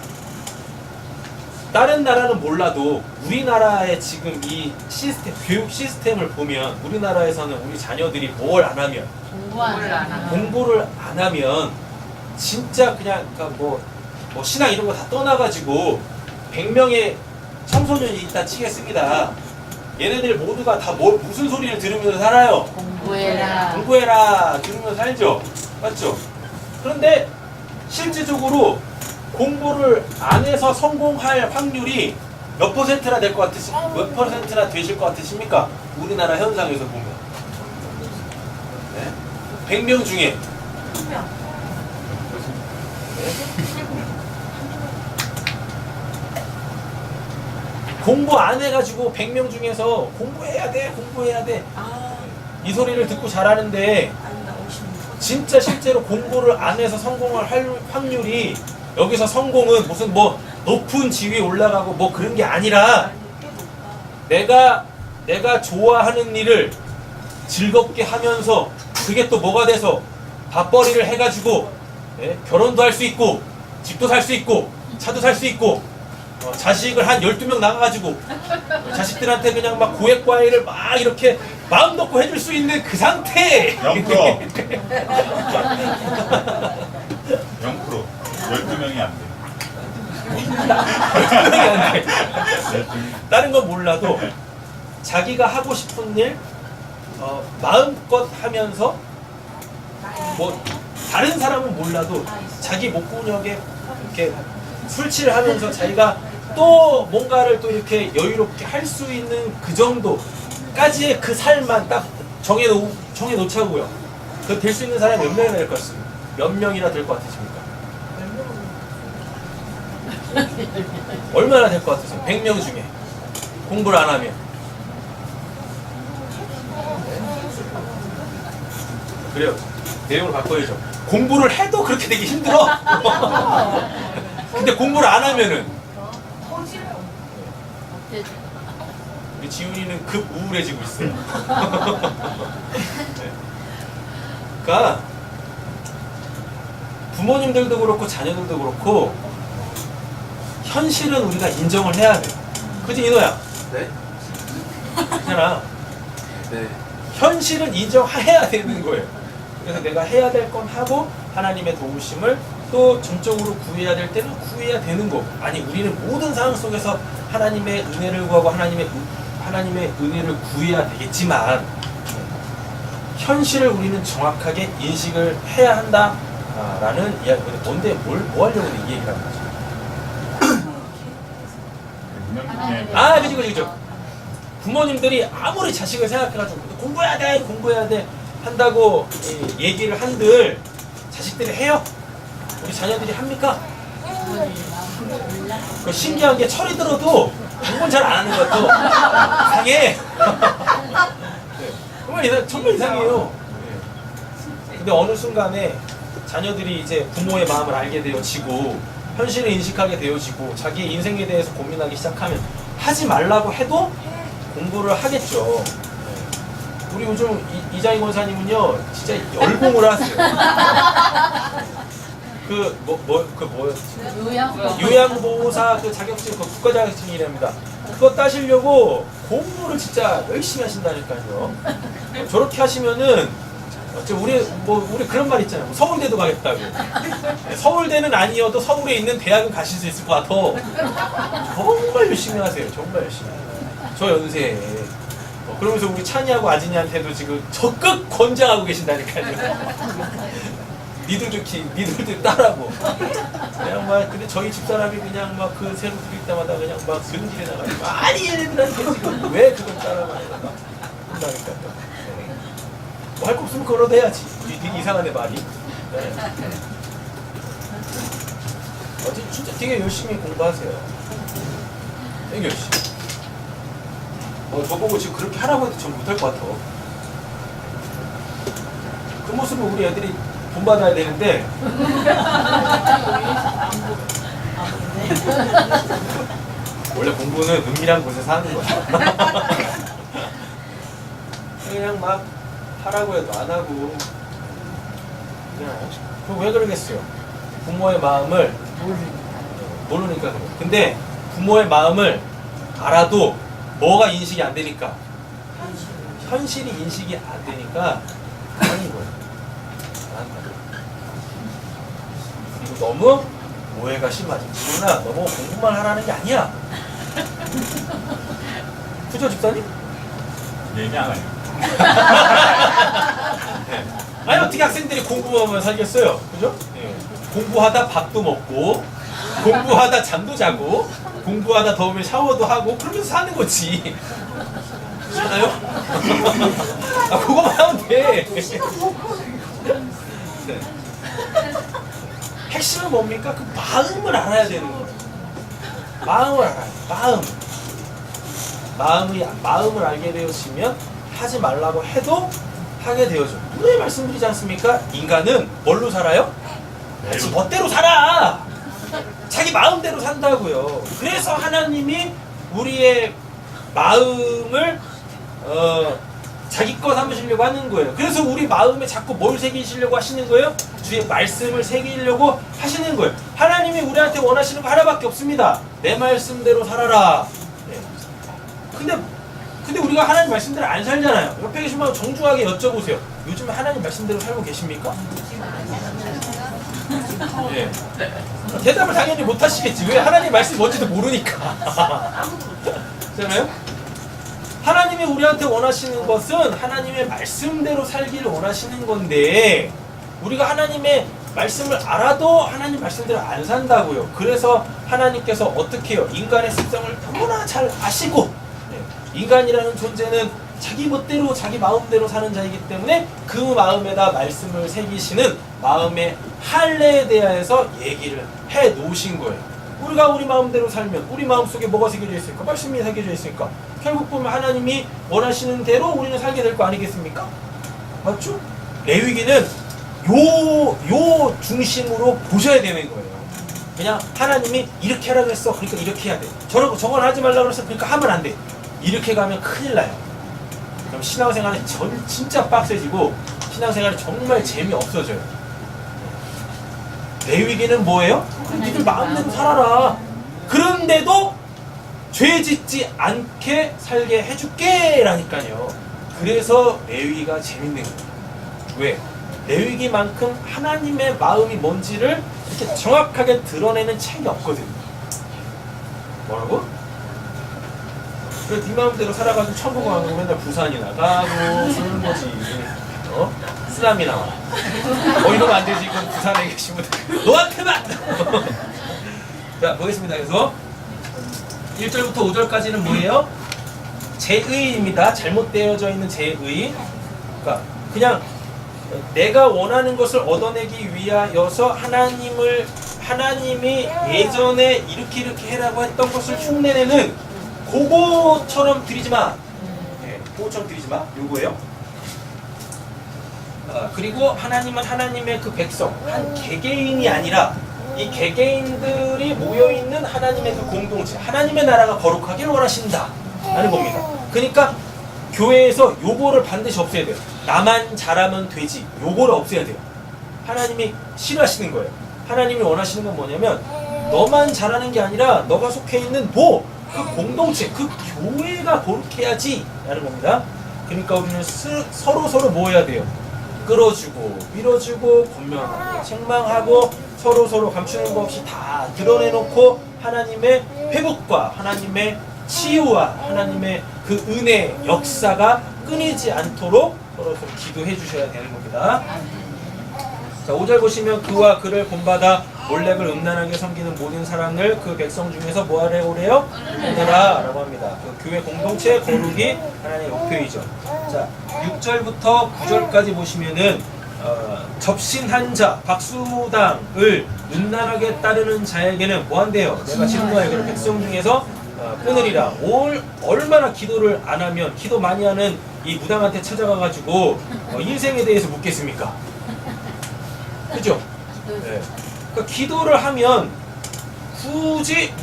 다른 나라는 몰라도 우리나라의 지금 이 시스템, 교육 시스템을 보면 우리나라에서는 우리 자녀들이 뭘 안 하면 공부를 안 하면 진짜 그냥 그러니까 뭐 신앙 이런 거 다 떠나가지고 100명의 청소년이 있다 치겠습니다. 얘네들 모두가 다 무슨 소리를 들으면서 살아요? 공부해라 들으면서 살죠. 맞죠? 그런데 실질적으로 공부를 안 해서 성공할 확률이 몇 %나 될 것 몇 %나 되실 것 같으십니까? 우리나라 현상에서 보면. 네? 100명 중에 1명. 공부 안 해가지고 100명 중에서 공부해야 돼 이 소리를 듣고 잘하는데 진짜 실제로 공부를 안 해서 성공을 할 확률이 여기서 성공은 무슨 뭐 높은 지위에 올라가고 뭐 그런 게 아니라 내가 좋아하는 일을 즐겁게 하면서 그게 또 뭐가 돼서 밥벌이를 해가지고 결혼도 할 수 있고 집도 살 수 있고 차도 살 수 있고 자식을 한 12명 나가가지고 자식들한테 그냥 막 고액과외를 막 이렇게 마음 놓고 해줄 수 있는 그 상태. 0%. 12명이 안 돼. 12명이 안 돼. 다른 건 몰라도 자기가 하고 싶은 일 마음껏 하면서 뭐 다른 사람은 몰라도 자기 목구멍에 이렇게 술취를 자기가 또 뭔가를 또 이렇게 여유롭게 할 수 있는 그 정도까지의 그 삶만 딱 정해놓자고요. 그 될 수 있는 사람이 몇 명이나 될 것 같습니다. 몇 명이나 될 것 같으십니까? 얼마나 될 것 같으세요? 100명 중에 공부를 안 하면. 그래요. 내용을 바꿔야죠. 공부를 해도 그렇게 되기 힘들어. 근데 공부를 안 하면은 우리 지훈이는 급 우울해지고 있어요. 그러니까 부모님들도 그렇고 자녀들도 그렇고 현실은 우리가 인정을 해야 돼. 그지 이노야? 네? 그잖아. 네. 현실은 인정해야 되는 거예요. 그래서 내가 해야 될 건 하고 하나님의 도우심을 또 전적으로 구해야 될 때는 구해야 되는 거고. 아니 우리는 모든 상황 속에서 하나님의 은혜를 구하고 하나님의 은혜를 구해야 되겠지만 현실을 우리는 정확하게 인식을 해야 한다라는 이야기거든요. 뭔데 뭐 하려고 이 얘기를 하는 거죠? 그죠. 부모님들이 아무리 자식을 생각해가지고 공부해야 돼 한다고 얘기를 한들 자식들이 해요? 우리 자녀들이 합니까? 그 신기한 게 철이 들어도 공부는 잘 안 하는 것도 이상해. 정말 이상해요. 근데 어느 순간에 자녀들이 이제 부모의 마음을 알게 되어지고 현실을 인식하게 되어지고 자기의 인생에 대해서 고민하기 시작하면 하지 말라고 해도 공부를 하겠죠. 우리 요즘 이장희 권사님은요 진짜 열공을 하세요. 요양보호사 그 자격증, 그 국가 자격증이랍니다. 그거 따시려고 공부를 진짜 열심히 하신다니까요. 저렇게 하시면은 우리 그런 말 있잖아요. 서울대도 가겠다고. 서울대는 아니어도 서울에 있는 대학은 가실 수 있을 것 같아. 정말 열심히 하세요. 정말 열심히. 저 연세에. 그러면서 우리 찬이하고 아진이한테도 지금 적극 권장하고 계신다니까요. 니들도 따라고. 그냥 근데 저희 집사람이 그냥 그 새로 들일 때마다 그냥 근질에 나가지고 아니 얘네들한테 지금 왜 그걸 따라만 해가 한다니까요. 뭐 할 거 없으면 그러도 해야지. 되게 이상하네 말이. 네. 진짜 되게 열심히 공부하세요. 되게 열심히. 저보고 지금 그렇게 하라고 해도 전 못할 것 같아. 그 모습을 우리 애들이 본받아야 되는데 원래 공부는 은밀한 곳에서 하는 거야. 그냥 하라고 해도 안 하고 그럼 왜 그러겠어요? 부모의 마음을 모르니까 그래. 근데 부모의 마음을 알아도 뭐가 인식이 안 되니까 현실이 인식이 안 되니까 하는 거예요. 그리고 너무 오해가 심하지. 지훈아 너무 공부만 하라는 게 아니야. 그죠 집사님? 얘기 안 해요. 네. 아니 어떻게 학생들이 공부하면 살겠어요? 그죠? 네. 공부하다 밥도 먹고 공부하다 잠도 자고 공부하다 더우면 샤워도 하고 그러면서 사는 거지. 그렇잖아요? 그거만 하면 돼. 네. 핵심은 뭡니까? 그 마음을 알아야 되는 거예요. 마음을 알아요. 마음을 알게 되었으면 하지 말라고 해도 하게 되어져. 왜 말씀드리지 않습니까? 인간은 뭘로 살아요? 자기 멋대로 살아. 자기 마음대로 산다고요. 그래서 하나님이 우리의 마음을 자기 것 삼으시려고 하는 거예요. 그래서 우리 마음에 자꾸 뭘 새기시려고 하시는 거예요? 주의 말씀을 새기려고 하시는 거예요. 하나님이 우리한테 원하시는 거 하나밖에 없습니다. 내 말씀대로 살아라. 네. 근데 우리가 하나님 말씀대로 안 살잖아요. 옆에 계신 분 정중하게 여쭤보세요. 요즘 하나님 말씀대로 살고 계십니까? 네. 대답을 당연히 못 하시겠지. 왜? 하나님 말씀이 뭔지도 모르니까. 그렇잖아요? 하나님이 우리한테 원하시는 것은 하나님의 말씀대로 살기를 원하시는 건데 우리가 하나님의 말씀을 알아도 하나님 말씀대로 안 산다고요. 그래서 하나님께서 어떻게 해요? 인간의 습성을 너무나 잘 아시고, 인간이라는 존재는 자기 멋대로 자기 마음대로 사는 자이기 때문에 그 마음에다 말씀을 새기시는 마음의 할례에 대해서 얘기를 해 놓으신 거예요. 우리가 우리 마음대로 살면 우리 마음속에 뭐가 새겨져 있을까? 말씀이 새겨져 있으니까 결국 보면 하나님이 원하시는 대로 우리는 살게 될 거 아니겠습니까? 맞죠? 레위기는 요 중심으로 보셔야 되는 거예요. 그냥 하나님이 이렇게 하라고 했어. 그러니까 이렇게 해야 돼. 저건 하지 말라고 그랬어. 그러니까 하면 안 돼. 이렇게 가면 큰일 나요. 그럼 신앙생활이 진짜 빡세지고 신앙생활이 정말 재미없어져요. 레위기는 뭐예요? 니들 마음대로 살아라. 그런데도 죄 짓지 않게 살게 해줄게 라니까요. 그래서 레위기가 재밌는 거예요. 왜? 레위기만큼 하나님의 마음이 뭔지를 이렇게 정확하게 드러내는 책이 없거든요. 뭐라고? 그래, 네 마음대로 살아가지고 천국 가고 맨날 부산이나 가고 쓰는 거지. 쓰나미 나와. 이러면 안 되지. 그럼 부산에 계시면 너한테만! 자, 보겠습니다. 그래서 1절부터 5절까지는 뭐예요? 제의입니다. 잘못되어져 있는 제의. 그러니까 그냥 내가 원하는 것을 얻어내기 위하여서 하나님이 예전에 이렇게 해라고 했던 것을 흉내내는 그거처럼 드리지 마. 네, 그거처럼 드리지 마. 요거예요. 그리고 하나님은 하나님의 그 백성, 한 개개인이 아니라 이 개개인들이 모여있는 하나님의 그 공동체, 하나님의 나라가 거룩하기를 원하신다 라는 겁니다. 그러니까 교회에서 요거를 반드시 없애야 돼요. 나만 잘하면 되지. 요거를 없애야 돼요. 하나님이 싫어하시는 거예요. 하나님이 원하시는 건 뭐냐면 너만 잘하는 게 아니라 너가 속해 있는 그 공동체, 그 교회가 거룩해야지 라는 겁니다. 그러니까 우리는 서로 뭐 해야 돼요? 끌어주고 밀어주고 권면하고 책망하고 서로 감추는 거 없이 다 드러내놓고 하나님의 회복과 하나님의 치유와 하나님의 그 은혜 역사가 끊이지 않도록 서로 기도해 주셔야 되는 겁니다. 자, 5절 보시면 그와 그를 본받아 몰렉을 음란하게 섬기는 모든 사람을 그 백성 중에서 뭐하라고 그래요? 끊으라 라고 합니다. 그 교회 공동체 거룩이 하나님의 목표이죠. 자, 6절부터 9절까지 보시면은 접신한 자, 박수무당을 음란하게 따르는 자에게는 뭐한대요? 내가 진노하여 그 백성 중에서 끊으리라. 얼마나 기도를 안 하면 기도 많이 하는 이 무당한테 찾아가가지고 인생에 대해서 묻겠습니까? 그죠? 네. 그러니까 기도를 하면 굳이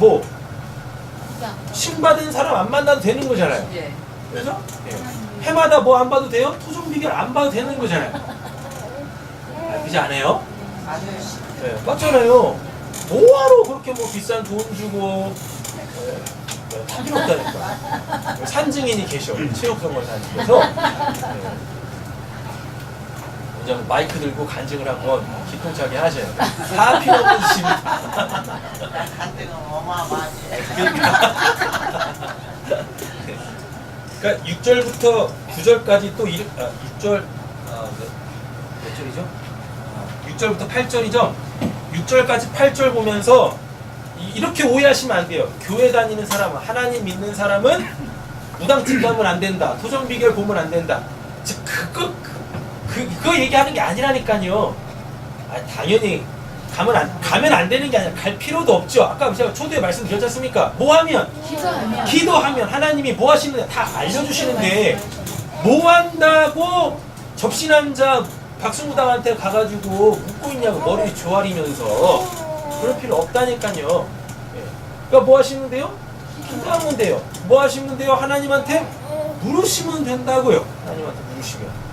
신받은 사람 안 만나도 되는 거잖아요. 그죠? 네. 해마다 뭐 안 봐도 돼요? 토종 비결 안 봐도 되는 거잖아요. 그지 않아요? 네, 맞잖아요. 뭐하러 그렇게 비싼 돈 주고 다 필요 없다니까. 산증인이 계셔. 체육성원사님께서 먼저 마이크 들고 간증을 한번 기똥차게 하셔야 돼. 다 필요 없는 짓입니다. 간증은 어마어마하지. 그러니까 6절부터 9절까지 또 6절 몇 절이죠? 6절부터 8절이죠? 6절까지 8절 보면서 이렇게 오해하시면 안 돼요. 교회 다니는 사람은, 하나님 믿는 사람은 무당집 가면 안 된다. 토종 비결 보면 안 된다. 즉 그거 얘기하는 게 아니라니까요. 당연히 가면 안 되는 게 아니라 갈 필요도 없죠. 아까 제가 초두에 말씀드렸지 않습니까? 뭐 하면? 기도하면 하나님이 뭐 하시는데 다 알려주시는데 뭐 한다고 접신한 자 박수무당한테 가가지고 묻고 있냐고 머리 조아리면서 그럴 필요 없다니까요. 그러니까 뭐 하시는데요? 기도하면 돼요. 뭐 하시면 돼요? 하나님한테 물으시면 된다고요. 하나님한테 물으시면.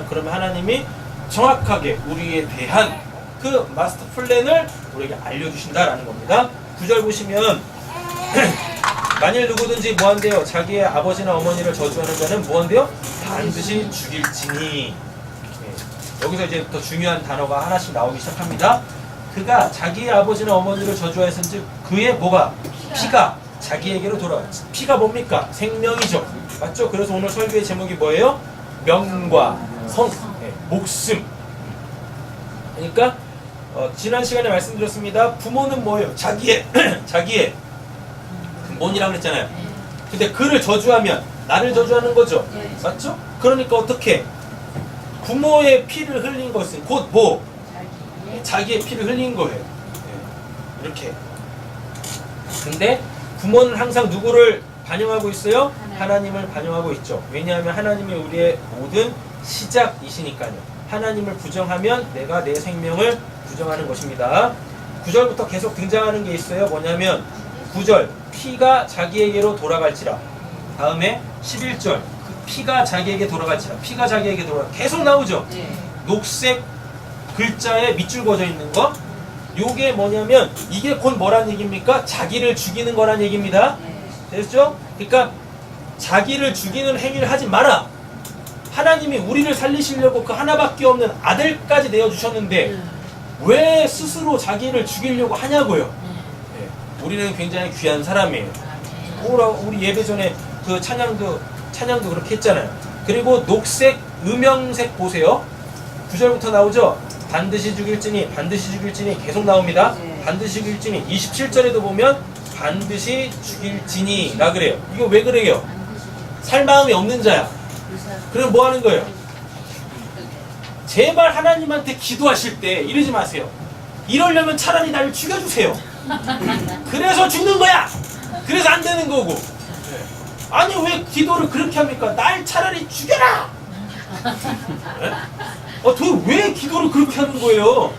그러면 하나님이 정확하게 우리에 대한 그 마스터 플랜을 우리에게 알려주신다라는 겁니다. 9절 보시면 만일 누구든지 뭐한대요? 자기의 아버지나 어머니를 저주하는 자는 뭐한대요? 반드시 죽일지니. 여기서 이제 더 중요한 단어가 하나씩 나오기 시작합니다. 그가 자기의 아버지나 어머니를 저주하였은즉 그의 뭐가? 피가 자기에게로 돌아와요. 피가 뭡니까? 생명이죠. 맞죠? 그래서 오늘 설교의 제목이 뭐예요? 명과 성, 목숨. 그러니까 지난 시간에 말씀드렸습니다. 부모는 뭐예요? 자기의 자기의 근본이라고 그랬잖아요. 근데 그를 저주하면 나를 저주하는 거죠. 맞죠? 그러니까 어떻게? 부모의 피를 흘린 것은 곧 뭐? 자기의 피를 흘린 거예요. 이렇게. 근데 부모는 항상 누구를 반영하고 있어요? 하나님을 반영하고 있죠. 왜냐하면 하나님이 우리의 모든 시작이시니까요. 하나님을 부정하면 내가 내 생명을 부정하는 것입니다. 9절부터 계속 등장하는 게 있어요. 뭐냐면 9절 피가 자기에게로 돌아갈지라. 다음에 11절 그 피가 자기에게 돌아갈지라. 피가 자기에게 돌아갈 계속 나오죠. 녹색 글자에 밑줄 그어져 있는 거. 요게 뭐냐면 이게 곧 뭐란 얘기입니까? 자기를 죽이는 거란 얘기입니다. 됐죠? 그러니까 자기를 죽이는 행위를 하지 마라. 하나님이 우리를 살리시려고 그 하나밖에 없는 아들까지 내어주셨는데 왜 스스로 자기를 죽이려고 하냐고요. 우리는 굉장히 귀한 사람이에요. 우리 예배 전에 그 찬양도 그렇게 했잖아요. 그리고 녹색 음영색 보세요. 9절부터 나오죠. 반드시 죽일지니 계속 나옵니다. 반드시 죽일지니 27절에도 보면 반드시 죽일지니 라 그래요. 이거 왜 그래요? 살 마음이 없는 자야. 그럼 뭐 하는 거예요? 제발 하나님한테 기도하실 때 이러지 마세요. 이러려면 차라리 나를 죽여주세요. 그래서 죽는 거야. 그래서 안 되는 거고. 아니 왜 기도를 그렇게 합니까? 날 차라리 죽여라. 도대체 왜 기도를 그렇게 하는 거예요?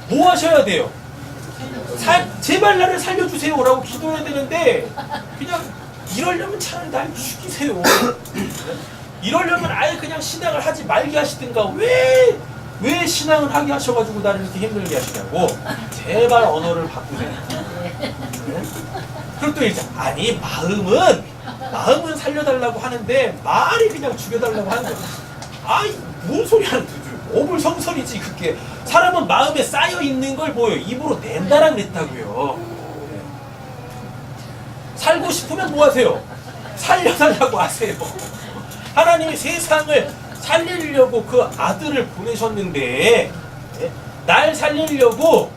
뭐 하셔야 돼요? 제발 나를 살려주세요 라고 기도해야 되는데 그냥 이러려면 차라리 날 죽이세요. 이러려면 아예 그냥 신앙을 하지 말게 하시든가 왜 신앙을 하게 하셔가지고 나를 이렇게 힘들게 하시냐고. 제발 언어를 바꾸세요. 그리고 또 이제 아니 마음은 살려달라고 하는데 말이 그냥 죽여달라고 하는 거야. 아이 뭔 소리 하는 거지. 오불성설이지 그게. 사람은 마음에 쌓여있는 걸 뭐예요? 입으로 낸다라 그랬다고요. 살고 싶으면 뭐 하세요? 살려달라고 하세요. 하나님이 세상을 살리려고 그 아들을 보내셨는데 날 살리려고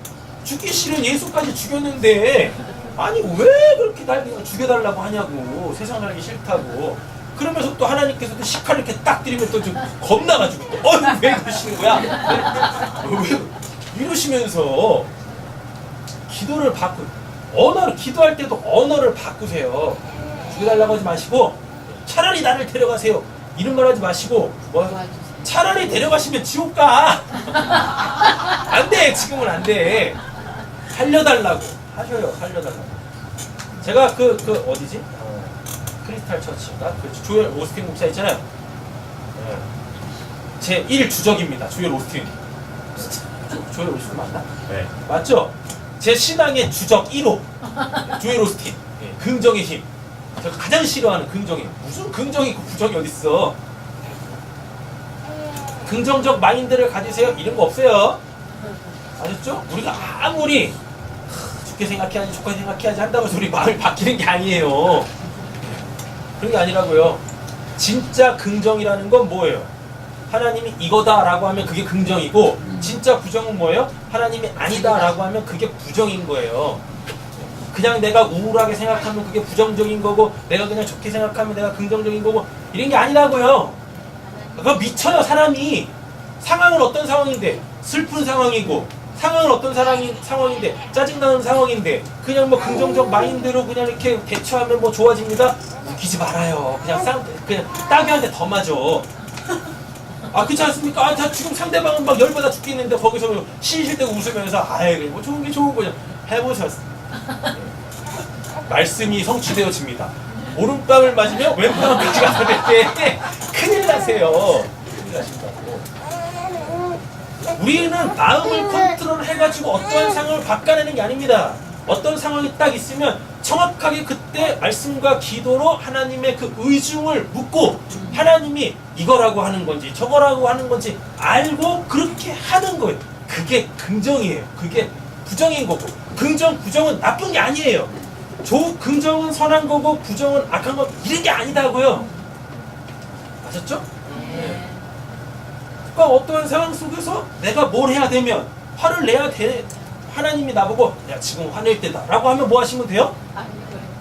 죽기 싫은 예수까지 죽였는데 아니 왜 그렇게 날 그냥 죽여달라고 하냐고. 세상 살기 싫다고. 그러면서 또 하나님께서도 식칼을 이렇게 딱 들이면 또 좀 겁나가지고 왜 그러시는 거야? 왜 이러시면서 기도를 언어를 기도할 때도 언어를 바꾸세요. 죽여달라고 하지 마시고 차라리 나를 데려가세요. 이런 말 하지 마시고 차라리 데려가시면 지옥 가. 안 돼. 지금은 안 돼. 살려달라고 하셔요. 살려달라고. 제가 그 어디지? 크리스탈 처치인가? 그 조엘 오스틴 목사 있잖아요. 제 1주적입니다. 조엘 오스틴. 조엘 오스틴 맞나? 네. 맞죠? 제 신앙의 주적 1호. 조엘 오스틴. 긍정의 힘. 제가 가장 싫어하는 긍정의 힘. 무슨 긍정이 있고 부정이 어딨어. 긍정적 마인드를 가지세요. 이런 거 없어요. 아셨죠? 우리가 아무리 좋게 생각해야지 한다고 해서 우리 마음이 바뀌는 게 아니에요. 그런 게 아니라고요. 진짜 긍정이라는 건 뭐예요? 하나님이 이거다라고 하면 그게 긍정이고 진짜 부정은 뭐예요? 하나님이 아니다라고 하면 그게 부정인 거예요. 그냥 내가 우울하게 생각하면 그게 부정적인 거고 내가 그냥 좋게 생각하면 내가 긍정적인 거고 이런 게 아니라고요. 그거 미쳐요. 사람이. 상황은 어떤 상황인데 슬픈 상황이고 상황은 어떤 상황인데 짜증나는 상황인데 그냥 뭐 긍정적 마인드로 그냥 이렇게 대처하면 뭐 좋아집니다? 웃기지 말아요. 그냥 따귀한테 더 맞아. 그렇지 않습니까? 다 지금 상대방은 막 열받아 죽겠는데 거기서 실실대고 웃으면서 아이 뭐 좋은 게 좋은 거죠. 해보셨어요. 말씀이 성취되어집니다. 오른뺨을 맞으면 왼뺨까지 가서 이렇게 큰일 나세요. 큰일 나신다고. 우리는 마음을 컨트롤 해가지고 어떠한 상황을 바꿔내는 게 아닙니다. 어떤 상황이 딱 있으면 정확하게 그때 말씀과 기도로 하나님의 그 의중을 묻고 하나님이 이거라고 하는 건지 저거라고 하는 건지 알고 그렇게 하는 거예요. 그게 긍정이에요. 그게 부정인 거고. 긍정, 부정은 나쁜 게 아니에요. 긍정은 선한 거고 부정은 악한 거 이런 게 아니다고요. 아셨죠? 네. 그러니까 어떠한 상황 속에서 내가 뭘 해야 되면 화를 내야 돼. 하나님이 나보고 야 지금 화낼 때다 라고 하면 뭐 하시면 돼요?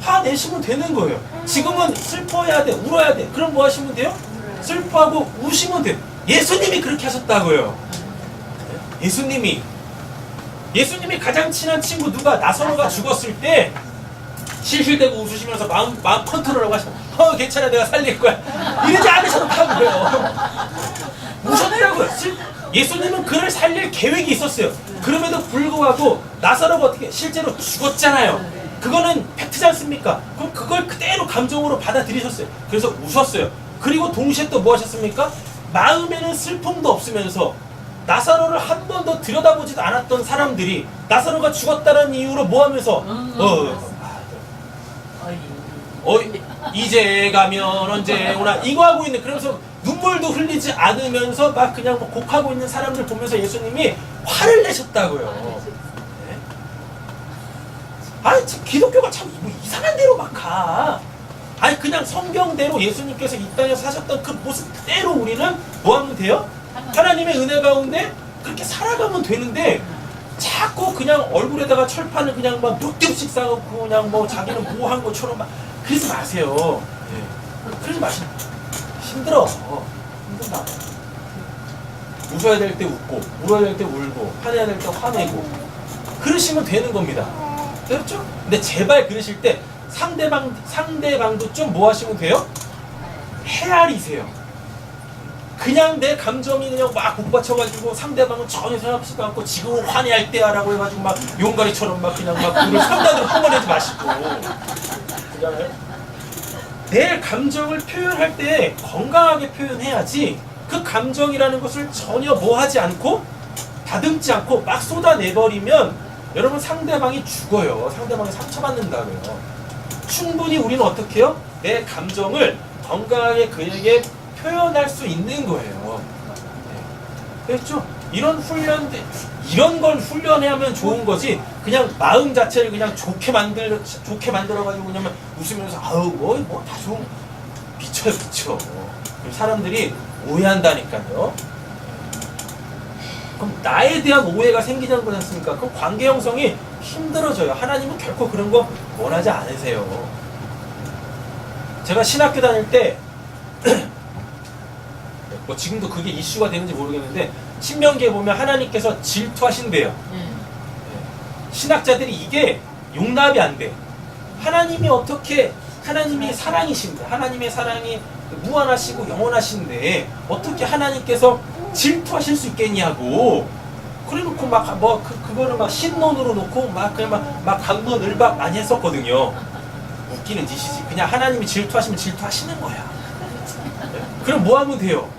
화내시면 되는 거예요. 지금은 슬퍼해야 돼, 울어야 돼. 그럼 뭐 하시면 돼요? 슬퍼하고 우시면 돼요. 예수님이 그렇게 하셨다고요. 예수님이 가장 친한 친구 누가 나사로가 죽었을 때 실실대고 웃으시면서 마음 컨트롤하고 하시면 괜찮아 내가 살릴 거야 이러지 않으셨다고요. 우셨다고요. 예수님은 그를 살릴 계획이 있었어요. 그럼에도 불구하고 나사로가 어떻게 실제로 죽었잖아요. 그거는 팩트지 않습니까? 그럼 그걸 그대로 감정으로 받아들이셨어요. 그래서 우셨어요. 그리고 동시에 또 뭐 하셨습니까? 마음에는 슬픔도 없으면서 나사로를 한 번도 들여다보지도 않았던 사람들이 나사로가 죽었다는 이유로 뭐 하면서 이제 가면 언제 오나 이거 하고 있는, 그러면서 눈물도 흘리지 않으면서 막 그냥 뭐 곡하고 있는 사람들 보면서 예수님이 화를 내셨다고요. 네? 아니 참 기독교가 참 뭐 이상한 데로 막 가. 아니 그냥 성경대로 예수님께서 이 땅에서 사셨던 그 모습 그대로 우리는 뭐 하면 돼요? 하나님의 은혜 가운데 그렇게 살아가면 되는데 자꾸 그냥 얼굴에다가 철판을 그냥 막 몇 겹씩 쌓아놓고 그냥 뭐 자기는 뭐 한 것처럼 막 그러지 마세요. 예. 그러지 마시고 힘들어. 힘든다. 웃어야 될 때 웃고 울어야 될 때 울고 화내야 될 때 화내고 그러시면 되는 겁니다. 그렇죠? 근데 제발 그러실 때 상대방도 좀 뭐 하시면 돼요? 헤아리세요. 그냥 내 감정이 그냥 막 복받쳐가지고 상대방은 전혀 생각하지도 않고 지금은 화내할 때야 라고 해가지고 막 용가리처럼 막 그냥 막 그걸 상단으로 뿜어내지 마시고 그다음에 내 감정을 표현할 때 건강하게 표현해야지 그 감정이라는 것을 전혀 뭐 하지 않고 다듬지 않고 막 쏟아내버리면 여러분 상대방이 죽어요. 상대방이 상처받는다고요. 충분히 우리는 어떻게 해요? 내 감정을 건강하게 그에게 표현할 수 있는 거예요. 네. 그렇죠? 이런 걸 훈련하면 좋은 거지. 그냥 마음 자체를 그냥 좋게 만들어가지고 그냥 웃으면서 뭐 다소 미쳐. 사람들이 오해한다니까요. 그럼 나에 대한 오해가 생기지 않습니까? 그럼 관계 형성이 힘들어져요. 하나님은 결코 그런 거 원하지 않으세요. 제가 신학교 다닐 때 뭐 지금도 그게 이슈가 되는지 모르겠는데 신명기에 보면 하나님께서 질투하신대요. 신학자들이 이게 용납이 안 돼. 하나님이 사랑이신데 하나님의 사랑이 무한하시고 영원하신데 어떻게 하나님께서 질투하실 수 있겠냐고. 그래놓고 그거를 막 신론으로 놓고 막 강론을박 많이 했었거든요. 웃기는 짓이지. 그냥 하나님이 질투하시면 질투하시는 거야. 그럼 뭐 하면 돼요?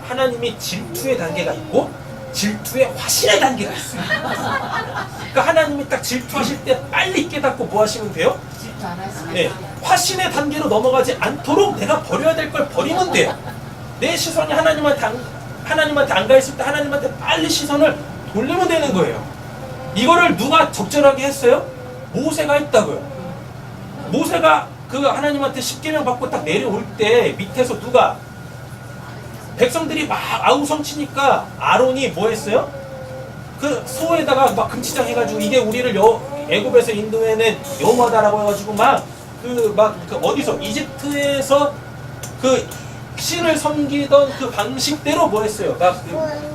하나님이 질투의 단계가 있고 질투의 화신의 단계가 있어요. 그러니까 하나님이 딱 질투하실 때 빨리 깨닫고 뭐 하시면 돼요? 질투 안 하시면 네, 화신의 단계로 넘어가지 않도록 내가 버려야 될 걸 버리면 돼요. 내 시선이 하나님한테 안 가 있을 때 하나님한테 빨리 시선을 돌리면 되는 거예요. 이거를 누가 적절하게 했어요? 모세가 했다고요. 모세가 그 하나님한테 십계명 받고 딱 내려올 때 밑에서 누가 백성들이 막 아우성치니까 아론이 뭐 했어요? 그 소에다가 막 금치장 해가지고 이게 우리를 애굽에서 인도해낸 여호와다라고 해가지고 어디서 이집트에서 그 신을 섬기던 그 방식대로 뭐 했어요? 막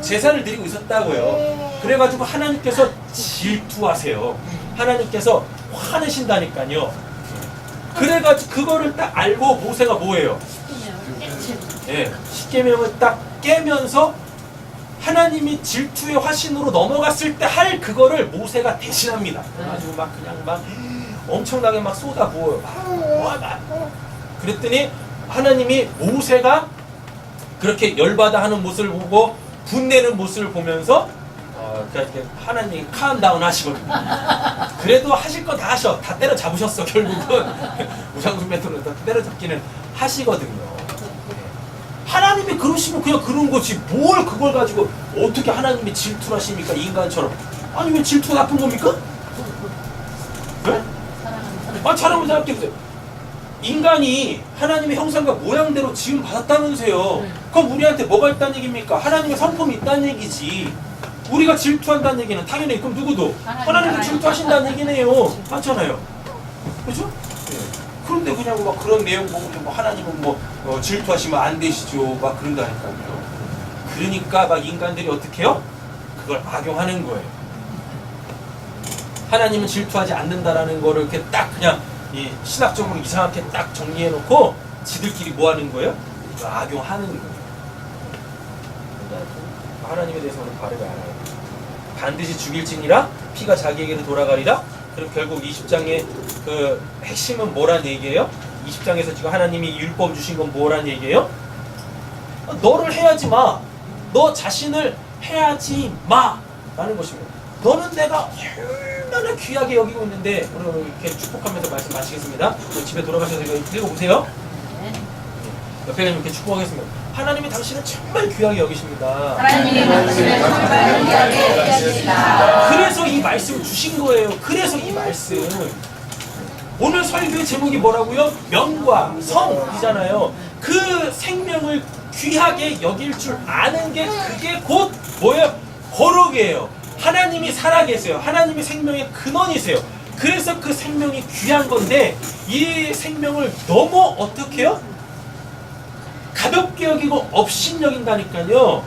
제사를 드리고 있었다고요. 그래가지고 하나님께서 질투하세요. 하나님께서 화내신다니까요. 그래가지고 그거를 딱 알고 모세가 뭐예요? 예, 십계명을 딱 깨면서 하나님이 질투의 화신으로 넘어갔을 때 할 그거를 모세가 대신합니다. 그래가지고 막 엄청나게 막 쏟아부어요. 그랬더니 하나님이 모세가 그렇게 열받아 하는 모습을 보고 분내는 모습을 보면서 하나님이 카운다운 하시거든요. 그래도 하실 거 다 하셔. 다 때려잡으셨어. 결국은 우상숭 메토로 다 때려잡기는 하시거든요. 하나님이 그러시면 그냥 그런 거지. 뭘 그걸 가지고 어떻게 하나님이 질투를 하십니까? 인간처럼. 아니 왜 질투가 나쁜 겁니까? 네? 사랑하는 사람께서 인간이 하나님의 형상과 모양대로 지음 받았다면서요. 그럼 우리한테 뭐가 있다는 얘기입니까? 하나님의 성품이 있다는 얘기지. 우리가 질투한다는 얘기는 당연히 그럼 누구도 하나님도 질투하신다는 얘기네요. 맞잖아요. 그죠? 예. 그런데 그냥 막 그런 내용 보고 뭐 하나님은 뭐 질투하시면 안 되시죠. 막 그런다니까요. 그러니까 막 인간들이 어떻게 해요? 그걸 악용하는 거예요. 하나님은 질투하지 않는다라는 거를 이렇게 딱 그냥 이 신학적으로 이상하게 딱 정리해놓고 지들끼리 뭐 하는 거예요? 악용하는 거예요. 하나님에 대해서 우리 바르게 알아요. 반드시 죽일지니라 피가 자기에게로 돌아가리라. 그럼 결국 20장의 그 핵심은 뭐란 얘기예요? 20장에서 지금 하나님이 율법 주신 건 뭐란 얘기예요? 너를 해하지 마. 너 자신을 해하지 마. 라는 것입니다. 너는 내가 얼마나 귀하게 여기고 있는데, 오늘 이렇게 축복하면서 말씀 마치겠습니다. 집에 돌아가셔서 이거 읽어보세요. 옆에 이렇게 축복하겠습니다. 하나님이 당신을 정말 귀하게 여기십니다. 하나님이 당신을 정말 귀하게 여기십니다. 그래서 이 말씀을 주신 거예요. 그래서 이 말씀. 오늘 설교의 제목이 뭐라고요? 명과 성이잖아요. 그 생명을 귀하게 여길 줄 아는 게 그게 곧 뭐예요? 거룩이에요. 하나님이 살아계세요. 하나님이 생명의 근원이세요. 그래서 그 생명이 귀한 건데 이 생명을 너무 어떻게 해요? 가볍게 여기고 업신여긴다니까요.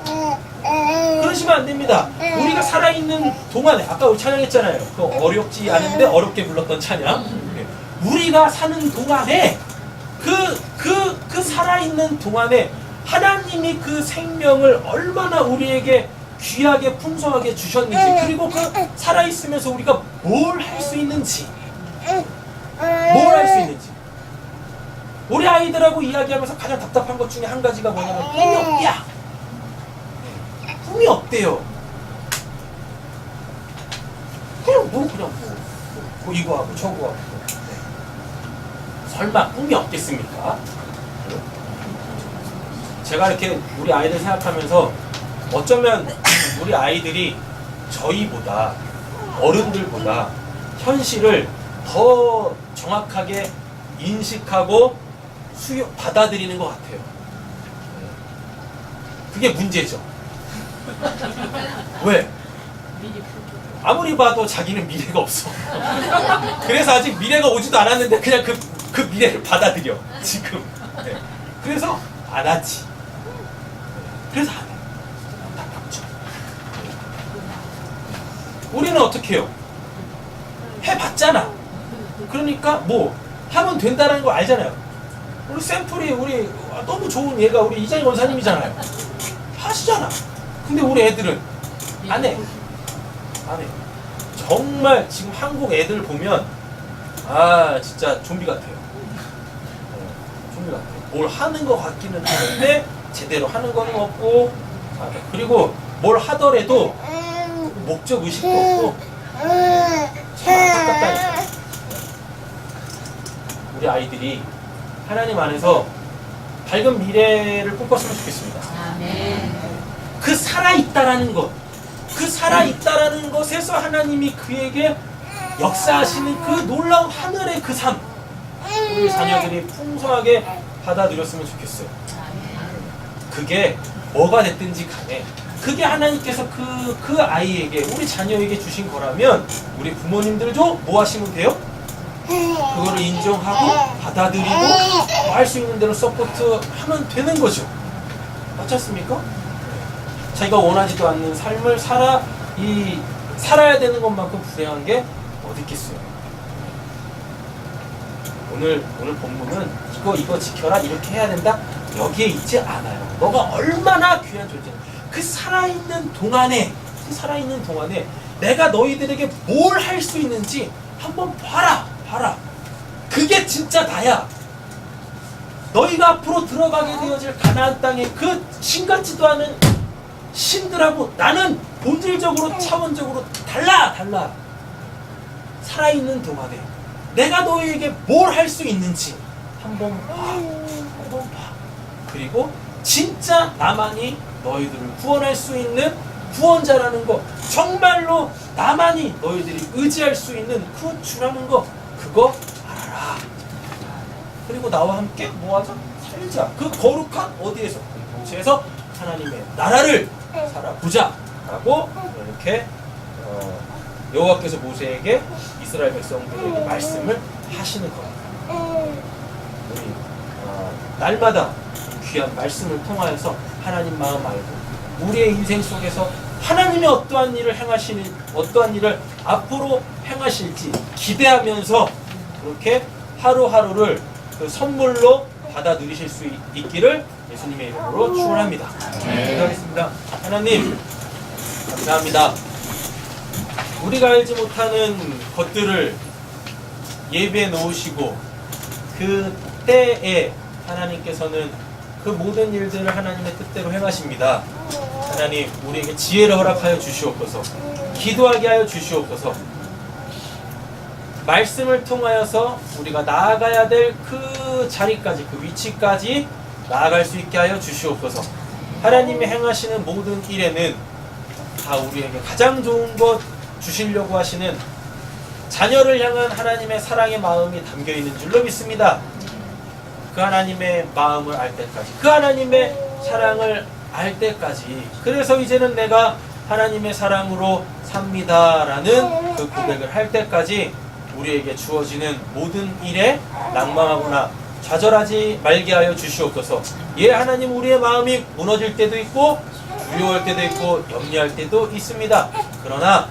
그러시면 안 됩니다. 우리가 살아있는 동안에 아까 우리 찬양했잖아요. 그 어렵지 않은데 어렵게 불렀던 찬양. 우리가 사는 동안에 그 살아있는 동안에 하나님이 그 생명을 얼마나 우리에게 귀하게 풍성하게 주셨는지, 그리고 그 살아있으면서 우리가 뭘 할 수 있는지, 우리 아이들하고 이야기하면서 가장 답답한 것 중에 한 가지가 뭐냐면 꿈이 없대야. 꿈이 없대요. 그냥 뭐 이거 하고 저거 하고. 설마 꿈이 없겠습니까? 제가 이렇게 우리 아이들 생각하면서 어쩌면 우리 아이들이 저희보다 어른들보다 현실을 더 정확하게 인식하고 받아들이는 것 같아요. 그게 문제죠. 왜? 아무리 봐도 자기는 미래가 없어. 그래서 아직 미래가 오지도 않았는데 그냥 그 미래를 받아들여 지금. 네. 그래서 안 하지. 그래서 안 해. 답답죠. 우리는 어떻게 해요? 해봤잖아. 그러니까 뭐 하면 된다는 거 알잖아요. 우리 샘플이 우리 너무 좋은 얘가 우리 이장희 원사님이잖아요. 하시잖아. 근데 우리 애들은 안 해. 안 해. 정말 지금 한국 애들 보면 진짜 좀비 같아요. 좀비 같아요. 뭘 하는 것 같기는 하는데 제대로 하는 거는 없고, 그리고 뭘 하더라도 목적 의식도 없고 참 안타깝다니까. 우리 아이들이 하나님 안에서 밝은 미래를 꿈꿨으면 좋겠습니다. 그 살아있다라는 것, 그 살아있다라는 것에서 하나님이 그에게 역사하시는 그 놀라운 하늘의 그 삶, 우리 자녀들이 풍성하게 받아들였으면 좋겠어요. 그게 뭐가 됐든지 간에 그게 하나님께서 그 아이에게, 우리 자녀에게 주신 거라면 우리 부모님들도 뭐 하시면 돼요? 그거를 인정하고 받아들이고 할 수 있는 대로 서포트 하면 되는 거죠. 맞지 않습니까? 자기가 원하지도 않는 삶을 살아야 되는 것만큼 불행한 게 어디 있겠어요. 오늘 본문은 이거 지켜라, 이렇게 해야 된다, 여기에 있지 않아요. 너가 얼마나 귀한 존재냐. 그 살아있는 동안에 내가 너희들에게 뭘 할 수 있는지 한번 봐라. 그게 진짜 나야. 너희가 앞으로 들어가게 되어질 가나안 땅의 그 신같지도 않은 신들하고 나는 본질적으로 차원적으로 달라. 살아있는 동안에 내가 너희에게 뭘 할 수 있는지 한번 봐. 그리고 진짜 나만이 너희들을 구원할 수 있는 구원자라는 거, 정말로 나만이 너희들이 의지할 수 있는 그 주라는 거, 그거 알아라. 그리고 나와 함께 뭐하자? 살자. 그 거룩한 어디에서? 공동체에서 하나님의 나라를 살아보자 라고 이렇게 여호와께서 모세에게 이스라엘 백성들에게 말씀을 하시는 겁니다. 우리 날마다 귀한 말씀을 통하여서 하나님 마음 알고 우리의 인생 속에서 하나님이 어떠한 일을 어떠한 일을 앞으로 행하실지 기대하면서 그렇게 하루하루를 그 선물로 받아 누리실 수 있기를 예수님의 이름으로 축원합니다. 기도하겠습니다. 하나님 감사합니다. 우리가 알지 못하는 것들을 예비해 놓으시고 그 때에 하나님께서는 그 모든 일들을 하나님의 뜻대로 행하십니다. 하나님 우리에게 지혜를 허락하여 주시옵소서. 기도하게 하여 주시옵소서. 말씀을 통하여서 우리가 나아가야 될 그 자리까지 그 위치까지 나아갈 수 있게 하여 주시옵소서. 하나님이 행하시는 모든 일에는 다 우리에게 가장 좋은 것 주시려고 하시는 자녀를 향한 하나님의 사랑의 마음이 담겨 있는 줄로 믿습니다. 그 하나님의 마음을 알 때까지, 그 하나님의 사랑을 알 때까지, 그래서 이제는 내가 하나님의 사랑으로 삽니다라는 그 고백을 할 때까지 우리에게 주어지는 모든 일에 낭망하거나 좌절하지 말게 하여 주시옵소서. 예, 하나님 우리의 마음이 무너질 때도 있고 두려워할 때도 있고 염려할 때도 있습니다. 그러나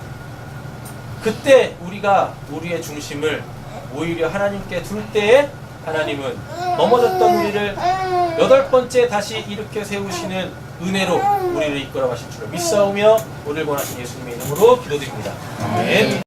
그때 우리가 우리의 중심을 오히려 하나님께 둘 때에 하나님은 넘어졌던 우리를 8번째 다시 일으켜 세우시는 은혜로 우리를 이끌어 가실 줄을 믿사오며 오늘 권하신 예수님의 이름으로 기도드립니다. 아멘.